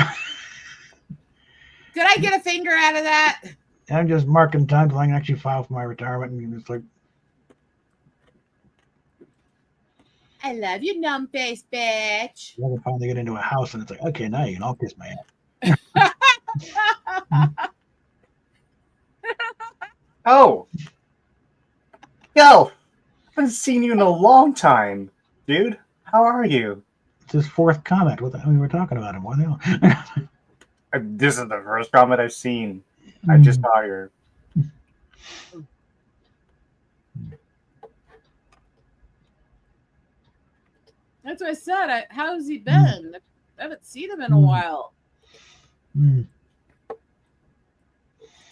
Could I get a finger out of that? I'm just marking time till I can actually file for my retirement, and it's like, I love you, numb face bitch. I can finally get into a house, and it's like, okay, now you can all kiss my ass. Oh, yo, haven't seen you in a long time, dude. How are you? It's his fourth comment. What the hell we were talking about him? What the hell? This is the first comment I've seen. I just saw her. That's what I said. How's he been? I haven't seen him in a while.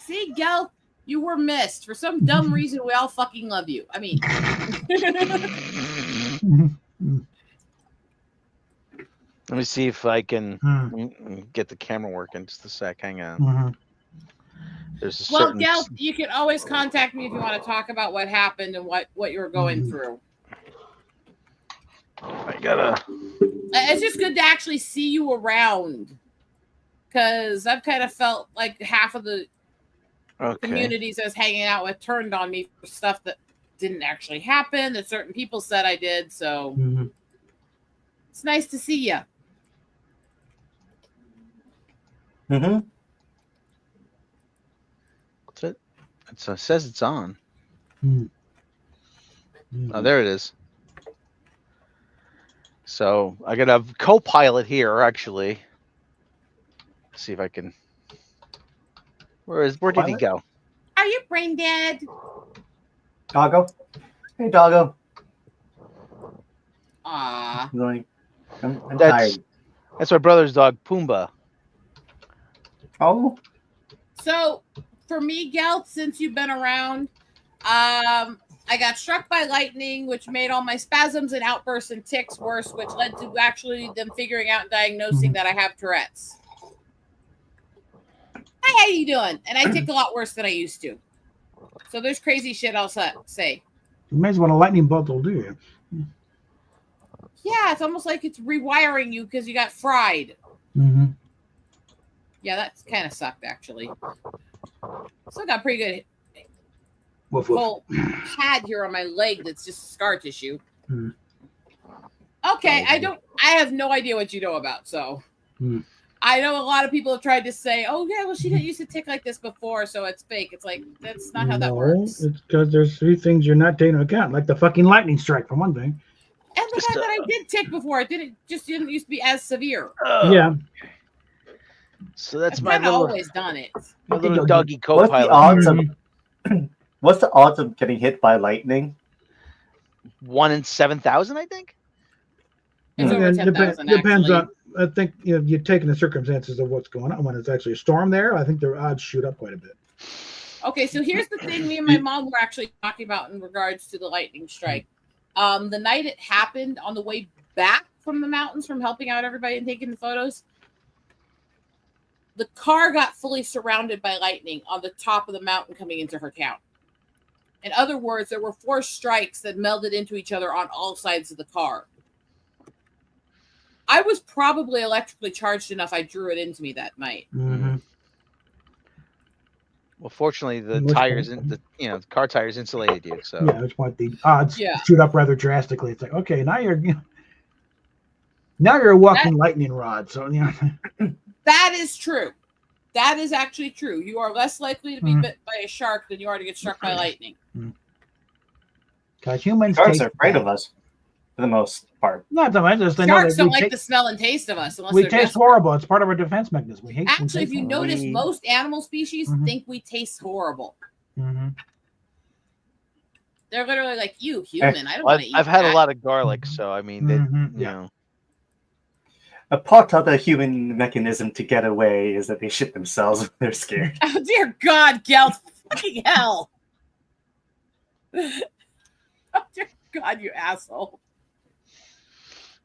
See, Gel, you were missed. For some dumb reason, we all fucking love you. I mean... Let me see if I can get the camera working. Just a sec. Hang on. There's a certain... Gel, you can always contact me if you want to talk about what happened and what you were going through. I gotta... It's just good to actually see you around. Because I've kind of felt like half of the communities I was hanging out with turned on me for stuff that didn't actually happen, that certain people said I did. So it's nice to see you. That's it. It says it's on. Oh, there it is. So I got a co-pilot here, actually. Let's see if I can. Where did he go? Are you brain dead? Doggo? Hey, Doggo. Aw. Like, I'm tired. That's my brother's dog, Pumbaa. Oh. So, for me, Gelt, since you've been around, I got struck by lightning, which made all my spasms and outbursts and tics worse, which led to actually them figuring out and diagnosing that I have Tourette's. Hi, how you doing? And I tick a lot worse than I used to. So there's crazy shit I'll say. Amazing what a lightning bolt will do. Yeah, it's almost like it's rewiring you because you got fried. Yeah, that kind of sucked, actually. Still got pretty good whole pad here on my leg that's just scar tissue. Okay, I have no idea what you know about, so I know a lot of people have tried to say, oh yeah, well she didn't used to tick like this before, so it's fake. It's like that's not how that works. It's because there's 3 things you're not taking into account, like the fucking lightning strike for one thing. And the fact that I did tick before, it didn't used to be as severe. Yeah. So that's I've always done it. My little doggy co-pilot. What's the odds of getting hit by lightning? 1 in 7,000, I think. It's over 10,000. Depends on. I think you're taking the circumstances of what's going on. When it's actually a storm there, I think their odds shoot up quite a bit. Okay, so here's the thing: me and my mom were actually talking about in regards to the lightning strike. The night it happened, on the way back from the mountains, from helping out everybody and taking the photos, the car got fully surrounded by lightning on the top of the mountain coming into her town. In other words, there were 4 strikes that melded into each other on all sides of the car. I was probably electrically charged enough I drew it into me that night. Well, fortunately, the tires, the car tires insulated you. So yeah, which point the odds shoot up rather drastically. It's like, okay, now you're a walking lightning rod. So that is true. That is actually true. You are less likely to be bit by a shark than you are to get struck by lightning. Because humans sharks are afraid of us for the most part. Not the most. Sharks don't like the smell and taste of us. We taste horrible. It's part of our defense mechanism. We hate. Actually, if you notice, most animal species think we taste horrible. They're literally like, you human. I don't want to eat. I've had a lot of garlic, so I mean, you know. A part of the human mechanism to get away is that they shit themselves when they're scared. Oh dear God, Gelt! Fucking hell! Dear God, you asshole.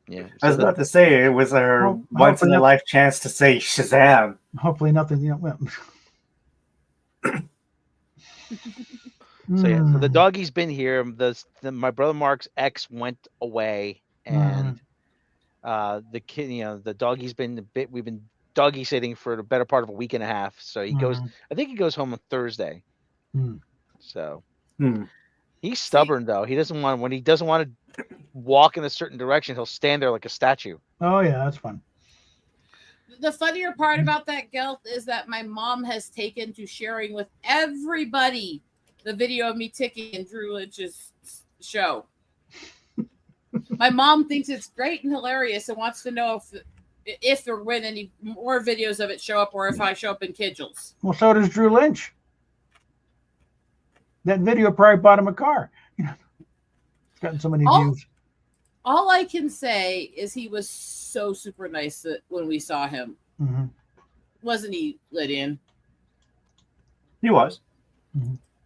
Yeah. I was about to say it was her once in a life chance to say Shazam. Hopefully nothing. Well. So yeah, so the doggy's been here. My brother Mark's ex went away, and the kid, the doggy's been we've been doggy sitting for the better part of a week and a half. So he goes. I think he goes home on Thursday. So he's stubborn though. He doesn't want when he doesn't want to walk in a certain direction. He'll stand there like a statue. Oh yeah, that's fun. The funnier part about that, Gelt, is that my mom has taken to sharing with everybody the video of me ticking in Drew Lynch's show. My mom thinks it's great and hilarious and wants to know if or when any more videos of it show up, or if I show up in Kidgels. Well, so does Drew Lynch. That video probably bought him a car. It's gotten so many views. All I can say is he was so super nice that when we saw him. Wasn't he, Lydian? He was.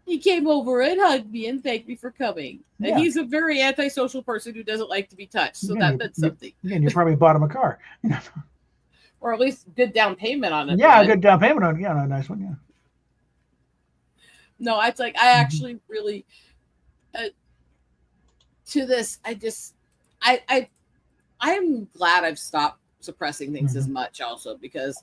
He came over and hugged me and thanked me for coming. And he's a very antisocial person who doesn't like to be touched. So that's something. Again, you probably bought him a car. Or at least good down payment on it. Yeah, a good down payment on it. Yeah, a nice one, yeah. No, it's like I actually really to this, I'm glad I've stopped suppressing things as much also, because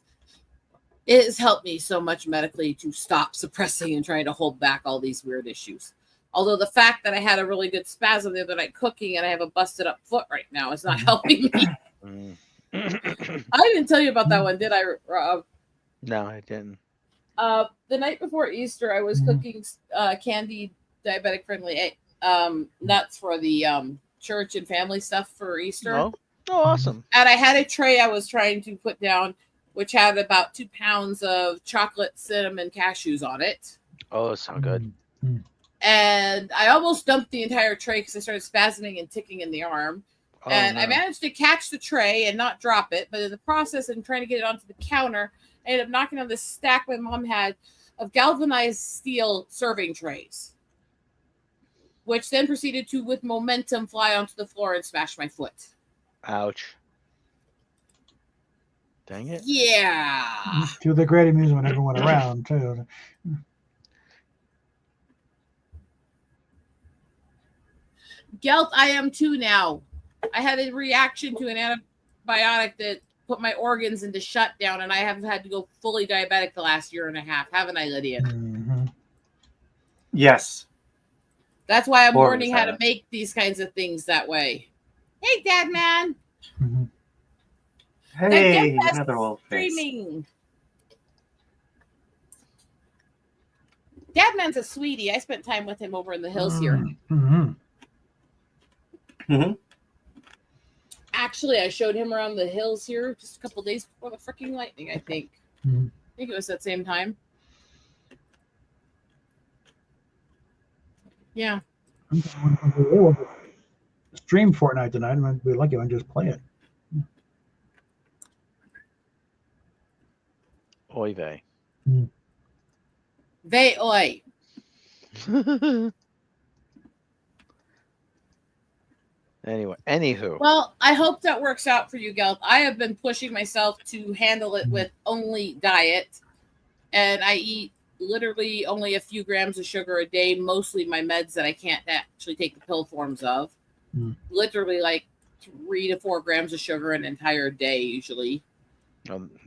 it has helped me so much medically to stop suppressing and trying to hold back all these weird issues. Although the fact that I had a really good spasm the other night cooking and I have a busted up foot right now is not helping me. I didn't tell you about that one, did I, Rob? No, I didn't. The night before Easter, I was cooking candied diabetic friendly nuts for the church and family stuff for Easter. Oh, awesome. And I had a tray I was trying to put down, which had about 2 pounds of chocolate cinnamon cashews on it. Oh, that sounds good. And I almost dumped the entire tray because I started spasming and ticking in the arm. Oh, and no. I managed to catch the tray and not drop it. But in the process of trying to get it onto the counter, I ended up knocking on this stack my mom had of galvanized steel serving trays, which then proceeded to, with momentum, fly onto the floor and smash my foot. Ouch. Dang it. Yeah. To the great amusement of everyone around, too. Gelt, I am too now. I had a reaction to an antibiotic that put my organs into shutdown, and I have had to go fully diabetic the last year and a half. Haven't I, Lydia? Yes. That's why I'm learning how to make these kinds of things that way. Hey, Dad Man. Hey, another old streaming. Dad Man's a sweetie. I spent time with him over in the hills here. Actually, I showed him around the hills here just a couple days before the freaking lightning, I think. I think it was that same time. Yeah. Stream Fortnite tonight. I'm going to be lucky if I can just play it. Oy vey. Vey oy. Anyway, anywho. Well, I hope that works out for you, Gelt. I have been pushing myself to handle it with only diet, and I eat literally only a few grams of sugar a day, mostly my meds that I can't actually take the pill forms of. Literally like 3 to 4 grams of sugar an entire day usually.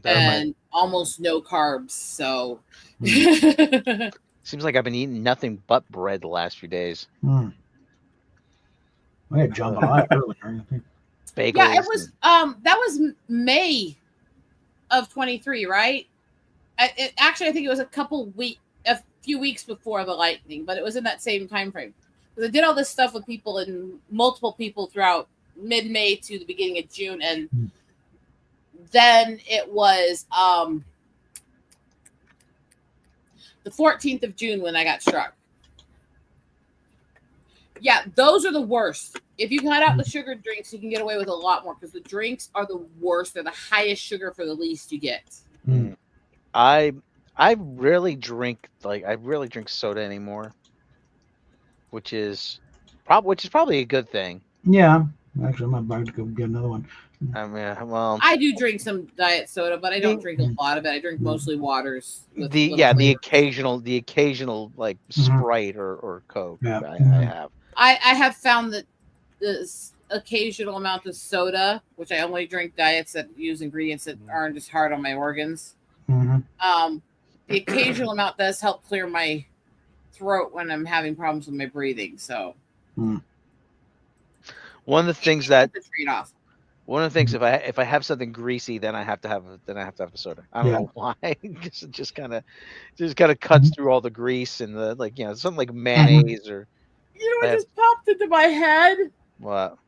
And almost no carbs. So seems like I've been eating nothing but bread the last few days. I had jambalaya earlier. Bagels. Yeah, it was that was May of 23, right? Actually, I think it was a few weeks before the lightning, but it was in that same time frame. Because I did all this stuff with people and multiple people throughout mid-May to the beginning of June, and then it was the 14th of June when I got struck. Yeah, those are the worst. If you cut out the sugar drinks, you can get away with a lot more, because the drinks are the worst. They're the highest sugar for the least you get. I really drink soda anymore, which is which is probably a good thing. Yeah, actually, I'm about to go get another one. I mean, well, I do drink some diet soda, but I don't drink a lot of it. I drink mostly waters. With little flavors. the occasional like Sprite or Coke. Yeah. I have. I have found that this occasional amount of soda, which I only drink diets that use ingredients that aren't as hard on my organs. Mm-hmm. The occasional amount does help clear my throat when I'm having problems with my breathing. So one of the things that the trade-off. One of the things, if I have something greasy, then I have to have a soda. I don't know why. Because it just kind of cuts through all the grease and the something like mayonnaise or. You know what just popped into my head? What?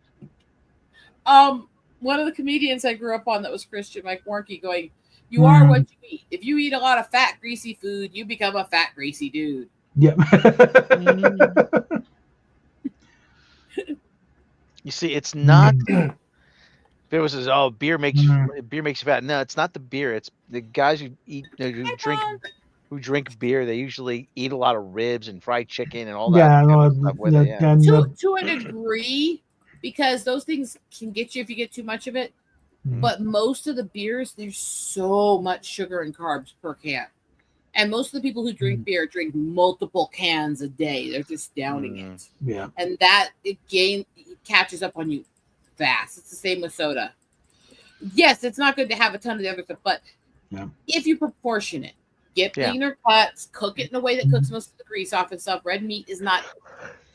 One of the comedians I grew up on that was Christian, Mike Warnke, going, "You are what you eat. If you eat a lot of fat, greasy food, you become a fat, greasy dude." Yep. You see, it's not. People says, "Oh, beer makes you fat." No, it's not the beer. It's the guys who drink beer. They usually eat a lot of ribs and fried chicken and all that. To a degree, because those things can get you if you get too much of it. But most of the beers, there's so much sugar and carbs per can, and most of the people who drink beer drink multiple cans a day. They're just downing it. Yeah, and that it catches up on you fast. It's the same with soda. Yes, it's not good to have a ton of the other stuff, but if you proportion it, get leaner cuts, cook it in a way that cooks most of the grease off and stuff. Red meat is not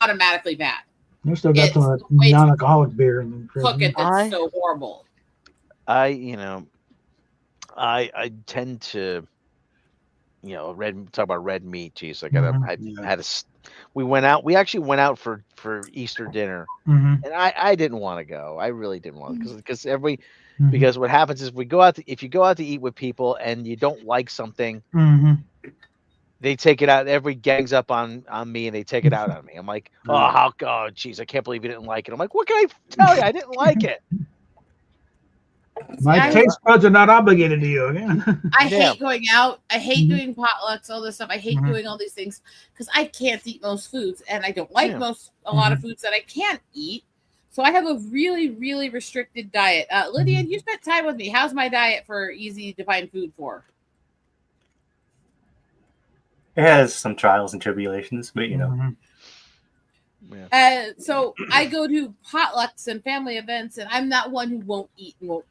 automatically bad. You still got some non-alcoholic beer in the cook it that's so horrible. I tend to talk about red meat. Geez, we actually went out for Easter dinner, and I didn't want to go. I really didn't want to because what happens is if you go out to eat with people and you don't like something, they take it out. Everybody gangs up on me and they take it out on me. I'm like, geez, I can't believe you didn't like it. I'm like, what can I tell you? I didn't like it. My taste buds are not obligated to you. I hate going out. I hate doing potlucks, all this stuff. I hate doing all these things because I can't eat most foods, and I don't like a lot of foods that I can't eat. So I have a really, really restricted diet. Lydia, you spent time with me. How's my diet for easy to find food for? It has some trials and tribulations, but So I go to potlucks and family events, and I'm not one who won't eat and won't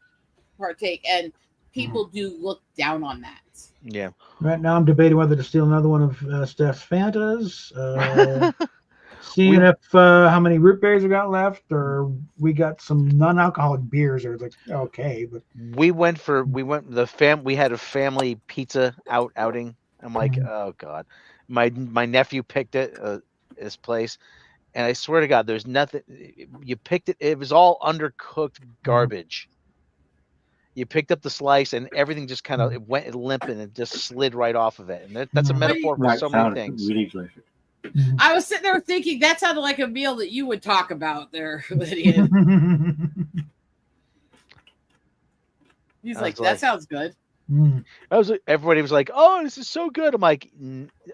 partake, and people do look down on that. Yeah. Right now, I'm debating whether to steal another one of Steph's Fantas. Seeing if how many root beers we got left, or we got some non-alcoholic beers. Or it's like okay, but we had a family pizza outing. I'm like, oh god, my nephew picked his place. And I swear to God, there's nothing. You picked it. It was all undercooked garbage. You picked up the slice, and everything just kind of went limp, and it just slid right off of it. And that's a metaphor for so many things. Really delicious. I was sitting there thinking that sounded like a meal that you would talk about there, Lydia. He's like, that sounds good. Everybody was like, "Oh, this is so good." I'm like,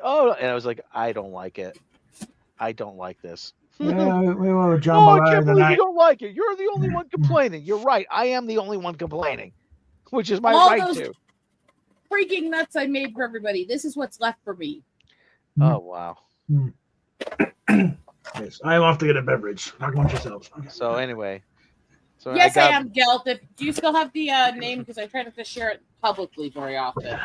"Oh," and I was like, "I don't like it. I don't like this." Yeah, we were I can't believe you don't like it. You're the only one complaining. You're right. I am the only one complaining, which is my right to. Freaking nuts I made for everybody. This is what's left for me. Oh, wow. Yes, I'm off to get a beverage. Not one yourselves. So anyway. Yes, I am, Gelt. Do you still have the name? Because I try not to share it publicly very often.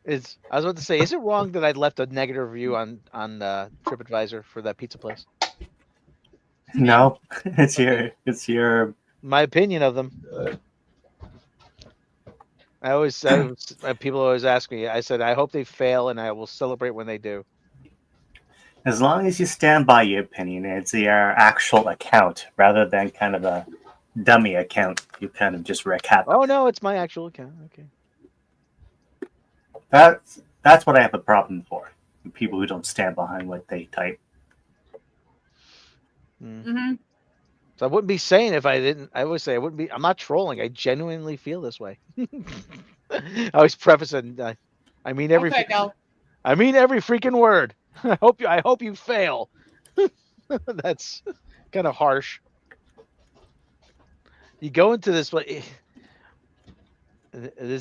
I was about to say, is it wrong that I left a negative review on TripAdvisor for that pizza place? No, it's your my opinion of them. People always ask me. I said I hope they fail, and I will celebrate when they do. As long as you stand by your opinion, it's your actual account rather than kind of a dummy account. You kind of just wreak havoc. Oh no, it's my actual account. Okay. That's what I have a problem for. People who don't stand behind what they type. Mm-hmm. So I wouldn't be saying if I didn't. I would say I wouldn't be. I'm not trolling. I genuinely feel this way. I always preface it. I mean every. Okay, I mean every freaking word. I hope you fail. That's kind of harsh. You go into this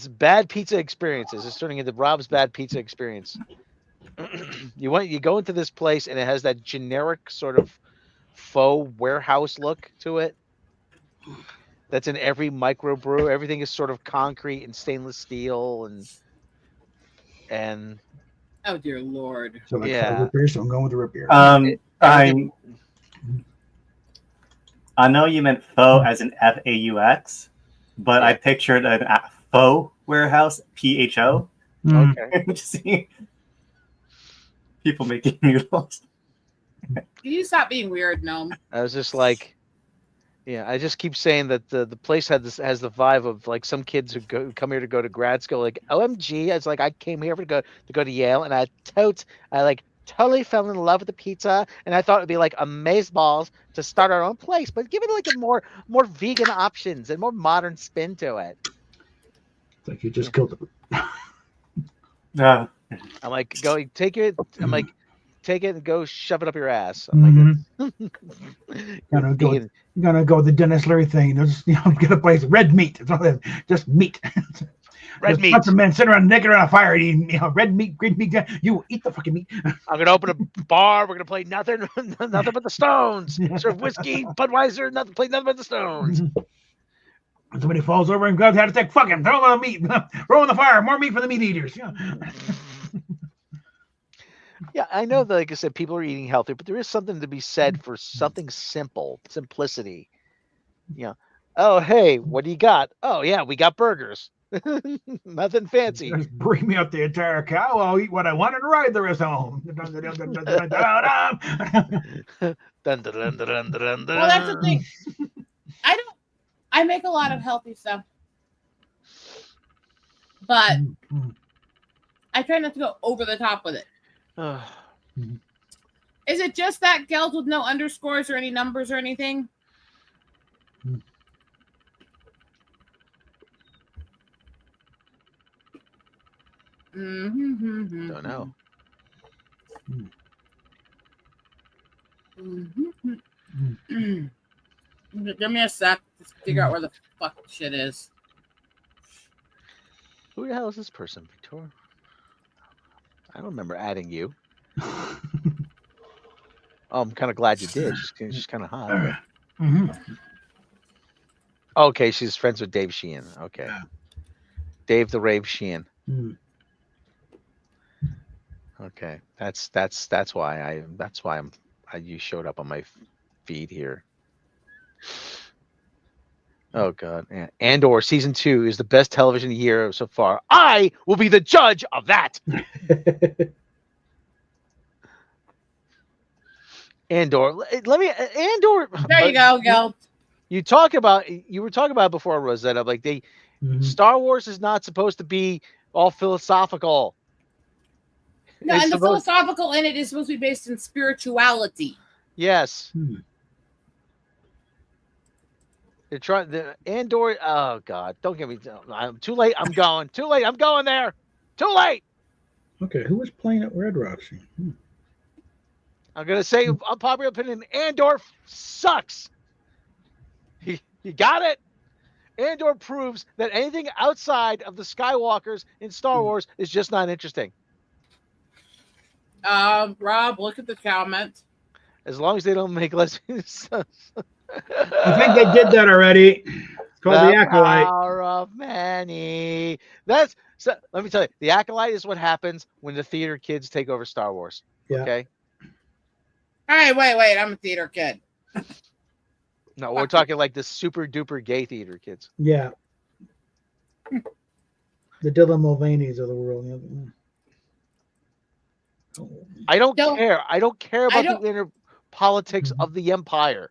bad pizza experiences. It's turning into Rob's bad pizza experience. You go into this place and it has that generic sort of faux warehouse look to it. That's in every microbrew. Everything is sort of concrete and stainless steel and oh dear Lord. So like yeah. root beer, so I'm going with the root beer. I know you meant faux as in FAUX, but I pictured a faux warehouse, PHO. Okay. People making noodles. Can you stop being weird, Gnome? I was just like, yeah, I just keep saying that the place has the vibe of like some kids who come here to go to grad school. Like, OMG, it's like I came here to go to Yale, and I totally fell in love with the pizza, and I thought it'd be like amazeballs to start our own place, but give it like a more vegan options and more modern spin to it. It's like you just killed it. No. I'm like, take it. I'm like, take it and go shove it up your ass. I'm like, gonna go with the Dennis Leary thing. Just get a place red meat. Just meat. Red meat. Bunch of men sitting around naked around a fire eating red meat, green meat. You eat the fucking meat. I'm gonna open a bar. We're gonna play nothing but the Stones. Serve whiskey, Budweiser, play nothing but the Stones. When somebody falls over and grabs a stick, fuck him, throw the meat, throw in the fire, more meat for the meat eaters. Yeah, I know that, like I said, people are eating healthy, but there is something to be said for something simple, simplicity. Oh, hey, what do you got? Oh, yeah, we got burgers. Nothing fancy. Just bring me up the entire cow. I'll eat what I want and ride the rest home. Well, that's the thing. I make a lot of healthy stuff, but I try not to go over the top with it. Is it just that gels with no underscores or any numbers or anything? Don't know. Give me a sec to figure out where the fuck shit is. Who the hell is this person, Victoria? I don't remember adding you. Oh, I'm kind of glad you did. She's kind of hot. Okay, she's friends with Dave Sheehan. Okay, Dave the Rave Sheehan. Okay, that's why you showed up on my feed here. Oh God, Andor season 2 is the best television year so far. I will be the judge of that. Andor, Andor. There you go. You were talking about before, Rosetta. Like Star Wars is not supposed to be all philosophical. No, and the philosophical in it is supposed to be based in spirituality. Yes. They're trying the Andor. Oh God! Don't get me. I'm too late. I'm going. Too late. I'm going there. Too late. Okay, who was playing at Red Rocks? I'm gonna say unpopular opinion. Andor sucks. You got it. Andor proves that anything outside of the Skywalkers in Star Wars is just not interesting. Rob, look at the comment. As long as they don't make lesbians. I think they did that already. It's called the Acolyte. Power of many. Let me tell you, the Acolyte is what happens when the theater kids take over Star Wars. Yeah. Okay. All right, wait. I'm a theater kid. No, we're talking like the super duper gay theater kids. Yeah. The Dylan Mulvaney's of the world. I don't care. I don't care about the inner politics of the Empire.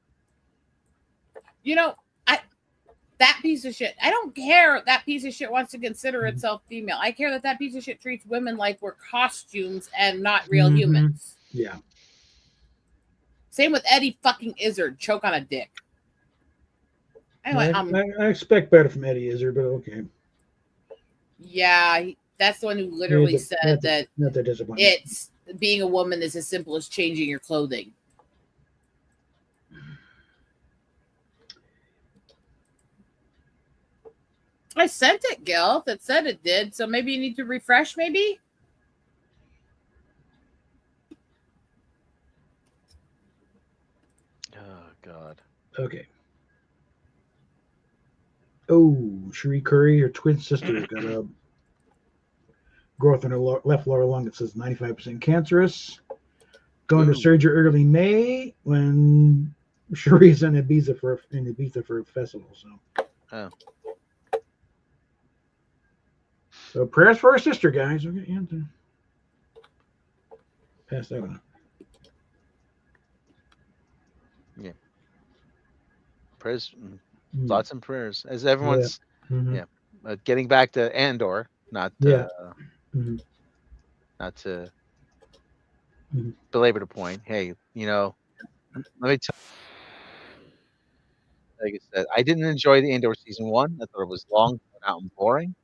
That piece of shit. I don't care that piece of shit wants to consider itself female. I care that piece of shit treats women like we're costumes and not real humans. Yeah. Same with Eddie fucking Izzard. Choke on a dick. Anyway, I expect better from Eddie Izzard, but okay. Yeah, that's the one who literally said that it's being a woman is as simple as changing your clothing. I sent it, Gil. That said it did. So maybe you need to refresh, maybe? Oh, God. Okay. Oh, Cherie Curry, her twin sister, has got a growth in her left lower lung that says 95% cancerous. Going to surgery early May when Cherie's in Ibiza for a festival. So prayers for our sister, guys. We'll get you to pass that on. Yeah. Prayers, thoughts and prayers. As everyone's, getting back to Andor, not to belabor the point. Hey, let me tell you, like I said, I didn't enjoy the Andor season 1. I thought it was long, drawn out, and boring.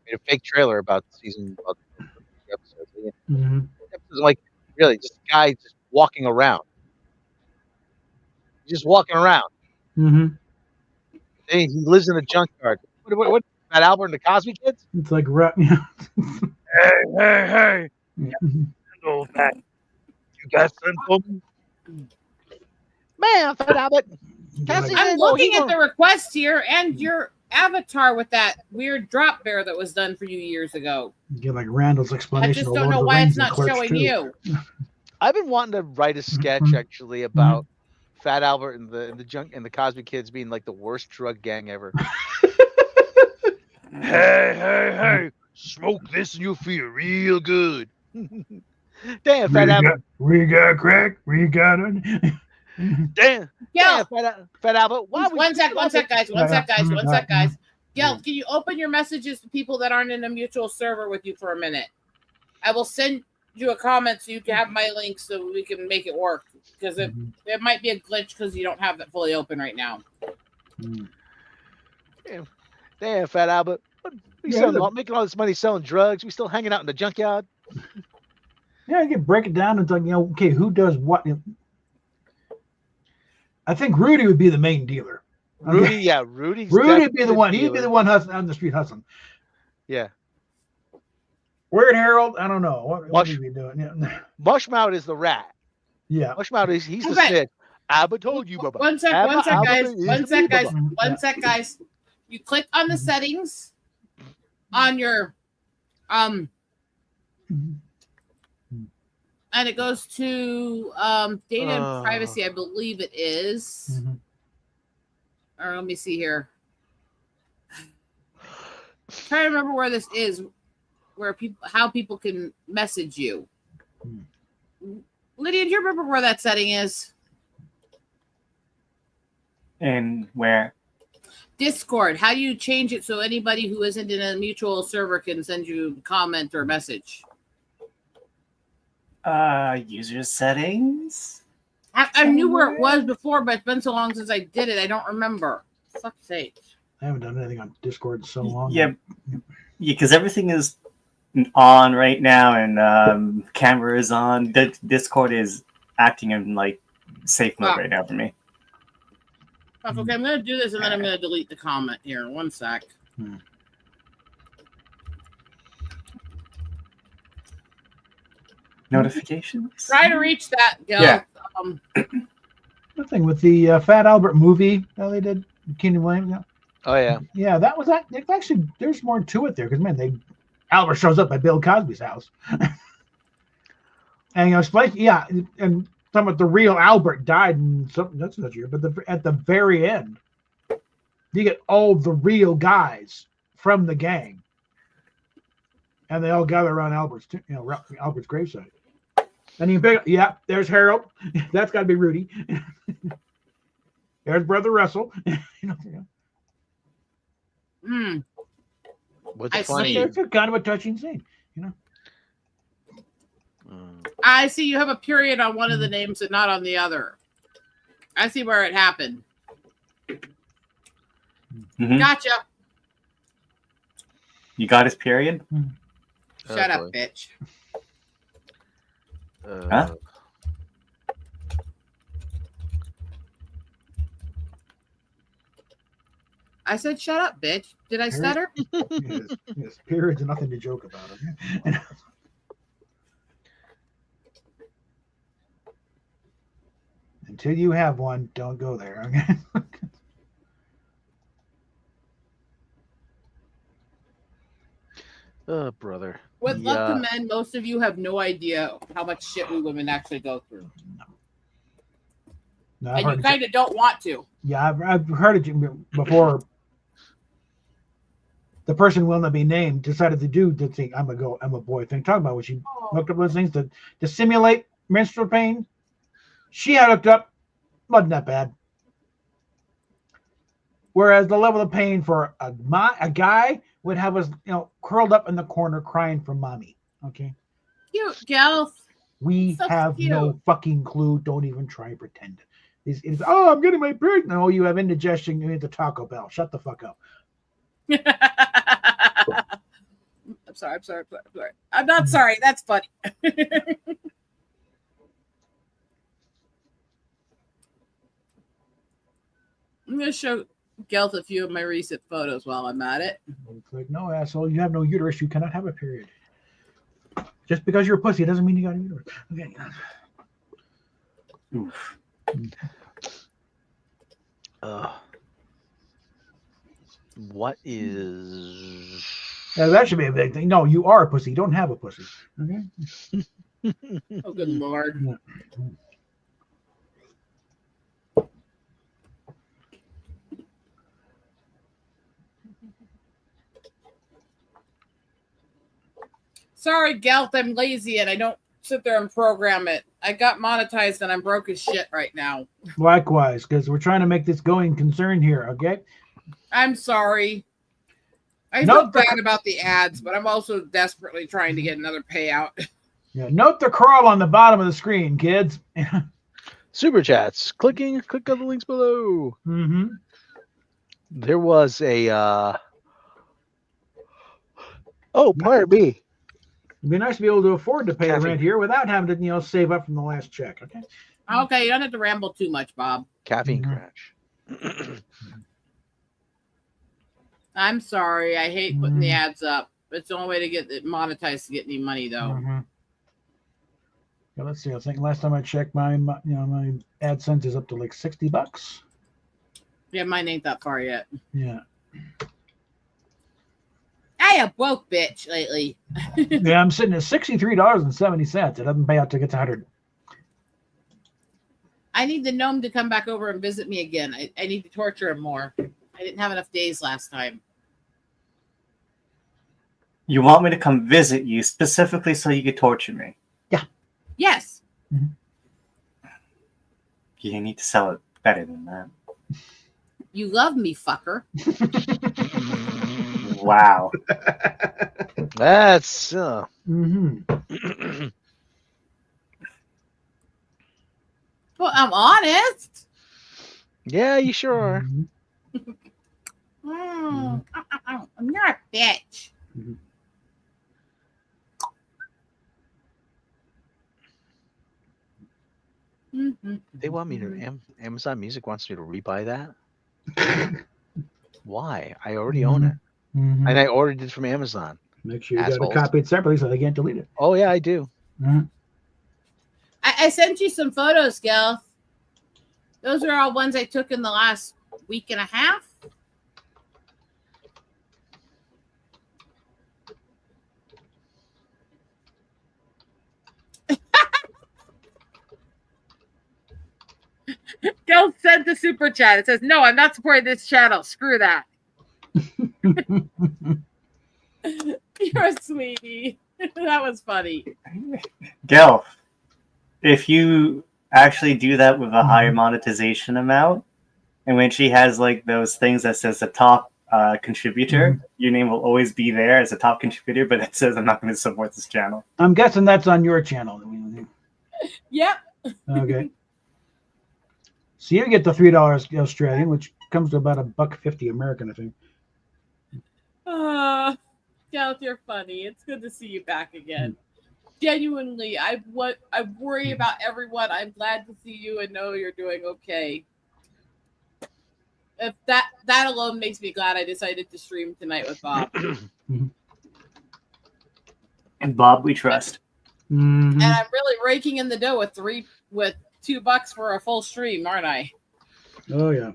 Made a fake trailer about the season of the episodes. Episodes like really just a guy just walking around. He's just walking around. He lives in a junkyard. What Fat Albert and the Cosby Kids? It's like hey. Go back. You got something for me? Man, Fat Albert. I'm looking at the request here and your avatar with that weird drop bear that was done for you years ago. Get like Randall's explanation. I just don't know why it's not showing you. I've been wanting to write a sketch actually about Fat Albert and the Cosby Kids being like the worst drug gang ever. Hey, smoke this and you'll feel real good. Damn, Fat Albert. We got crack. We got it. Damn, Fat Albert. One sec, guys. Gil, can you open your messages to people that aren't in a mutual server with you for a minute? I will send you a comment so you can have my link so we can make it work. Because it might be a glitch because you don't have it fully open right now. Damn, Fat Albert. Making all this money selling drugs. We still hanging out in the junkyard. Yeah, you can break it down into okay, who does what? I think Rudy would be the main dealer. Rudy would be the one. He'd be the one hustling on the street hustling. Yeah. Weird Harold, I don't know. What would he be doing? Yeah. Mushmouth is the rat. Yeah. Mushmouth he's the snitch. Abba told you, Bubba. One sec, guys. You click on the settings on your and it goes to data and privacy, I believe it is. Or let me see here. Try to remember where this is, how people can message you. Lydia, do you remember where that setting is? And where? Discord. How do you change it so anybody who isn't in a mutual server can send you a comment or message? User settings. I knew where it was before, but it's been so long since I did it. I don't remember. Fuck's sake. I haven't done anything on Discord in so long. Yeah, because everything is on right now, and camera is on. Discord is acting in like safe mode right now for me. Okay, I'm going to do this, and then I'm going to delete the comment here. One sec. Notifications. Try to reach that, Gil. Yeah. The thing with the Fat Albert movie that they did, Kenny Williams. Oh yeah. Yeah, that was that. Actually, there's more to it there because man, Albert shows up at Bill Cosby's house, and it's like and some of the real Albert died in something that's not year, but at the very end, you get all the real guys from the gang, and they all gather around Albert's gravesite. And you pick, there's Harold. That's got to be Rudy. There's Brother Russell. What's funny? It's kind of a touching scene, I see you have a period on one of the names and not on the other. I see where it happened. Gotcha. You got his period? Shut up, bitch. Huh? I said, shut up, bitch. Did I stutter? Yes. Periods are nothing to joke about. Okay? Until you have one, don't go there. Okay. Oh, brother. With love to men, most of you have no idea how much shit we women actually go through. No, and you kind of don't want to. Yeah, I've heard it before. The person will not be named decided to do the thing. I'm a boy thing. Talk about when she looked up those things to simulate menstrual pain. She had hooked up, wasn't that bad. Whereas the level of pain for a guy would have us, curled up in the corner crying for mommy. Okay. Cute, gals. We have no fucking clue. Don't even try and pretend. It's I'm getting my period. No, you have indigestion. You need the Taco Bell. Shut the fuck up. I'm sorry. I'm not sorry. That's funny. I'm going to show Gelt a few of my recent photos while I'm at it. It's like, no, asshole, you have no uterus. You cannot have a period. Just because you're a pussy doesn't mean you got a uterus. Okay. Oof. What is... That should be a big thing. No, you are a pussy. You don't have a pussy. Okay. Oh, good Lord. Yeah. Sorry, Gelt, I'm lazy and I don't sit there and program it. I got monetized and I'm broke as shit right now. Likewise, because we're trying to make this going concern here, okay? I'm sorry. I feel bad about the ads, but I'm also desperately trying to get another payout. Yeah, note the crawl on the bottom of the screen, kids. Super chats. Click on the links below. Mm-hmm. There was a... pardon me. It'd be nice to be able to afford to pay the rent here without having to, save up from the last check. Okay. Okay, you don't have to ramble too much, Bob. Caffeine crash. I'm sorry. I hate putting the ads up. It's the only way to get it monetized to get any money, though. Yeah, let's see. I think last time I checked, my AdSense is up to like $60. Yeah, mine ain't that far yet. Yeah. I have woke bitch lately. Yeah, I'm sitting at $63.70. It doesn't pay out till it gets 100. I need the gnome to come back over and visit me again. I need to torture him more. I didn't have enough days last time. You want me to come visit you specifically so you could torture me? Yeah. Yes. You need to sell it better than that. You love me, fucker. Wow. That's Well, I'm honest. Yeah, you sure are. I'm not a bitch. They want me to... Amazon Music wants me to rebuy that? Why? I already own it. And I ordered it from Amazon. Make sure you got to copy it separately so they can't delete it. Oh, yeah, I do. I sent you some photos, Gal. Those are all ones I took in the last week and a half. Gal sent the super chat. It says, no, I'm not supporting this channel. Screw that. You're a sweetie. That was funny. Gelf, if you actually do that with a higher monetization amount, and when she has like those things that says the top contributor, your name will always be there as a top contributor, but it says I'm not going to support this channel. I'm guessing that's on your channel. Yep. Okay. So you get the $3 Australian, which comes to about $1.50 American, I think. Gal, you're funny. It's good to see you back again. Genuinely, I worry about everyone. I'm glad to see you and know you're doing okay. if that alone makes me glad I decided to stream tonight with Bob. And Bob, we trust. Mm-hmm. And I'm really raking in the dough with $2 for a full stream, aren't I? Oh yeah.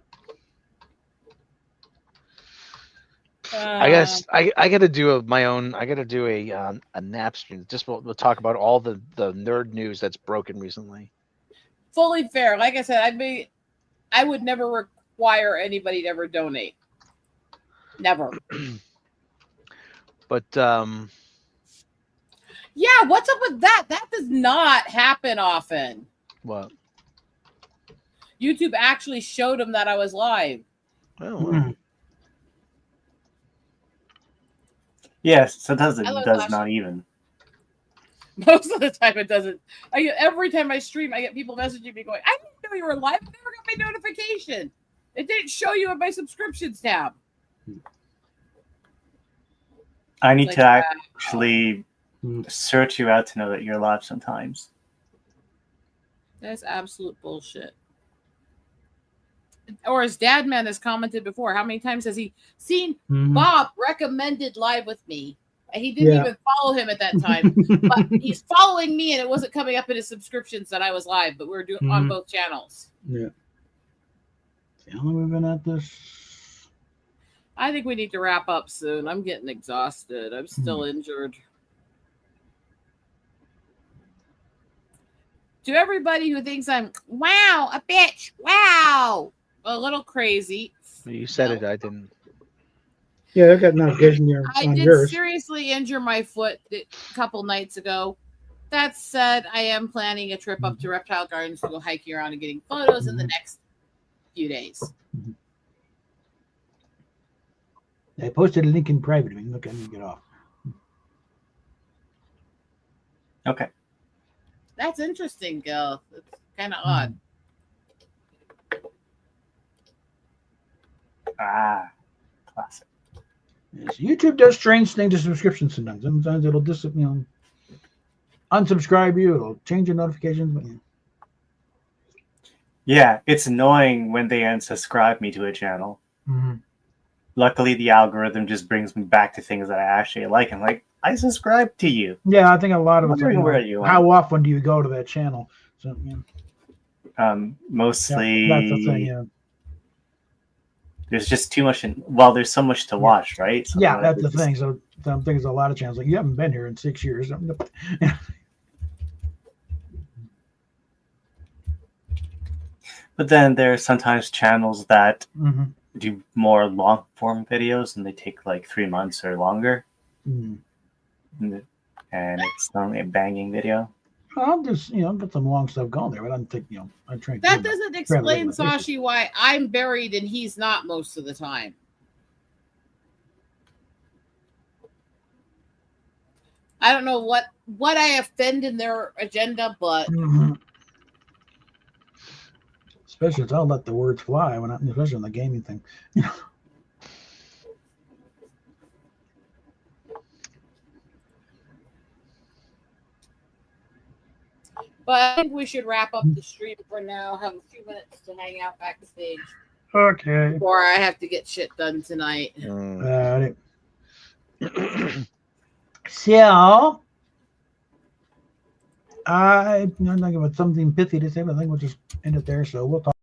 I guess I got to do my own. I got to do a nap stream. Just we'll talk about all the nerd news that's broken recently. Fully fair. Like I said, I would never require anybody to ever donate. Never. But yeah, what's up with that? That does not happen often. What? YouTube actually showed them that I was live. Oh, wow. Yes, sometimes it does not even. Most of the time it doesn't. Every time I stream, I get people messaging me going, I didn't know you were live. I never got my notification. It didn't show you in my subscriptions tab. I need to actually search you out to know that you're live sometimes. That's absolute bullshit. Or as Dadman has commented before, how many times has he seen Bob recommended live with me? He didn't even follow him at that time, but he's following me, and it wasn't coming up in his subscriptions that I was live, but we were doing on both channels. Yeah. How long have we been at this? I think we need to wrap up soon. I'm getting exhausted. I'm still injured. To everybody who thinks I'm a bitch, a little crazy. You said it. I didn't. Yeah, I got notification here. I on did yours. seriously injure my foot a couple nights ago. That said, I am planning a trip up to Reptile Gardens to go hiking around and getting photos in the next few days. I posted a link in private. We can look at it and get off. Okay. That's interesting, Gil. It's kind of odd. Classic. Yes, YouTube does strange things to subscriptions sometimes. Sometimes it'll unsubscribe you. It'll change your notifications. But yeah, it's annoying when they unsubscribe me to a channel. Luckily, the algorithm just brings me back to things that I actually like. I'm like, I subscribe to you. Yeah, I think a lot of us. How often do you go to that channel? So, mostly. Yeah, that's the thing. Yeah. There's just too much. There's so much to watch, right? So that's the thing. So I'm thinking a lot of channels like you haven't been here in 6 years. But then there are sometimes channels that do more long form videos, and they take like 3 months or longer. And it's normally a banging video. I'll just get some long stuff going there, but I don't think I'm trying. That doesn't explain, Sashi, why I'm buried and he's not most of the time. I don't know what I offend in their agenda, but especially I'll let the words fly when especially on the gaming thing. But I think we should wrap up the stream for now. Have a few minutes to hang out backstage. Okay. Before I have to get shit done tonight. So, I'm not thinking about something pithy to say, but I think we'll just end it there. So we'll talk.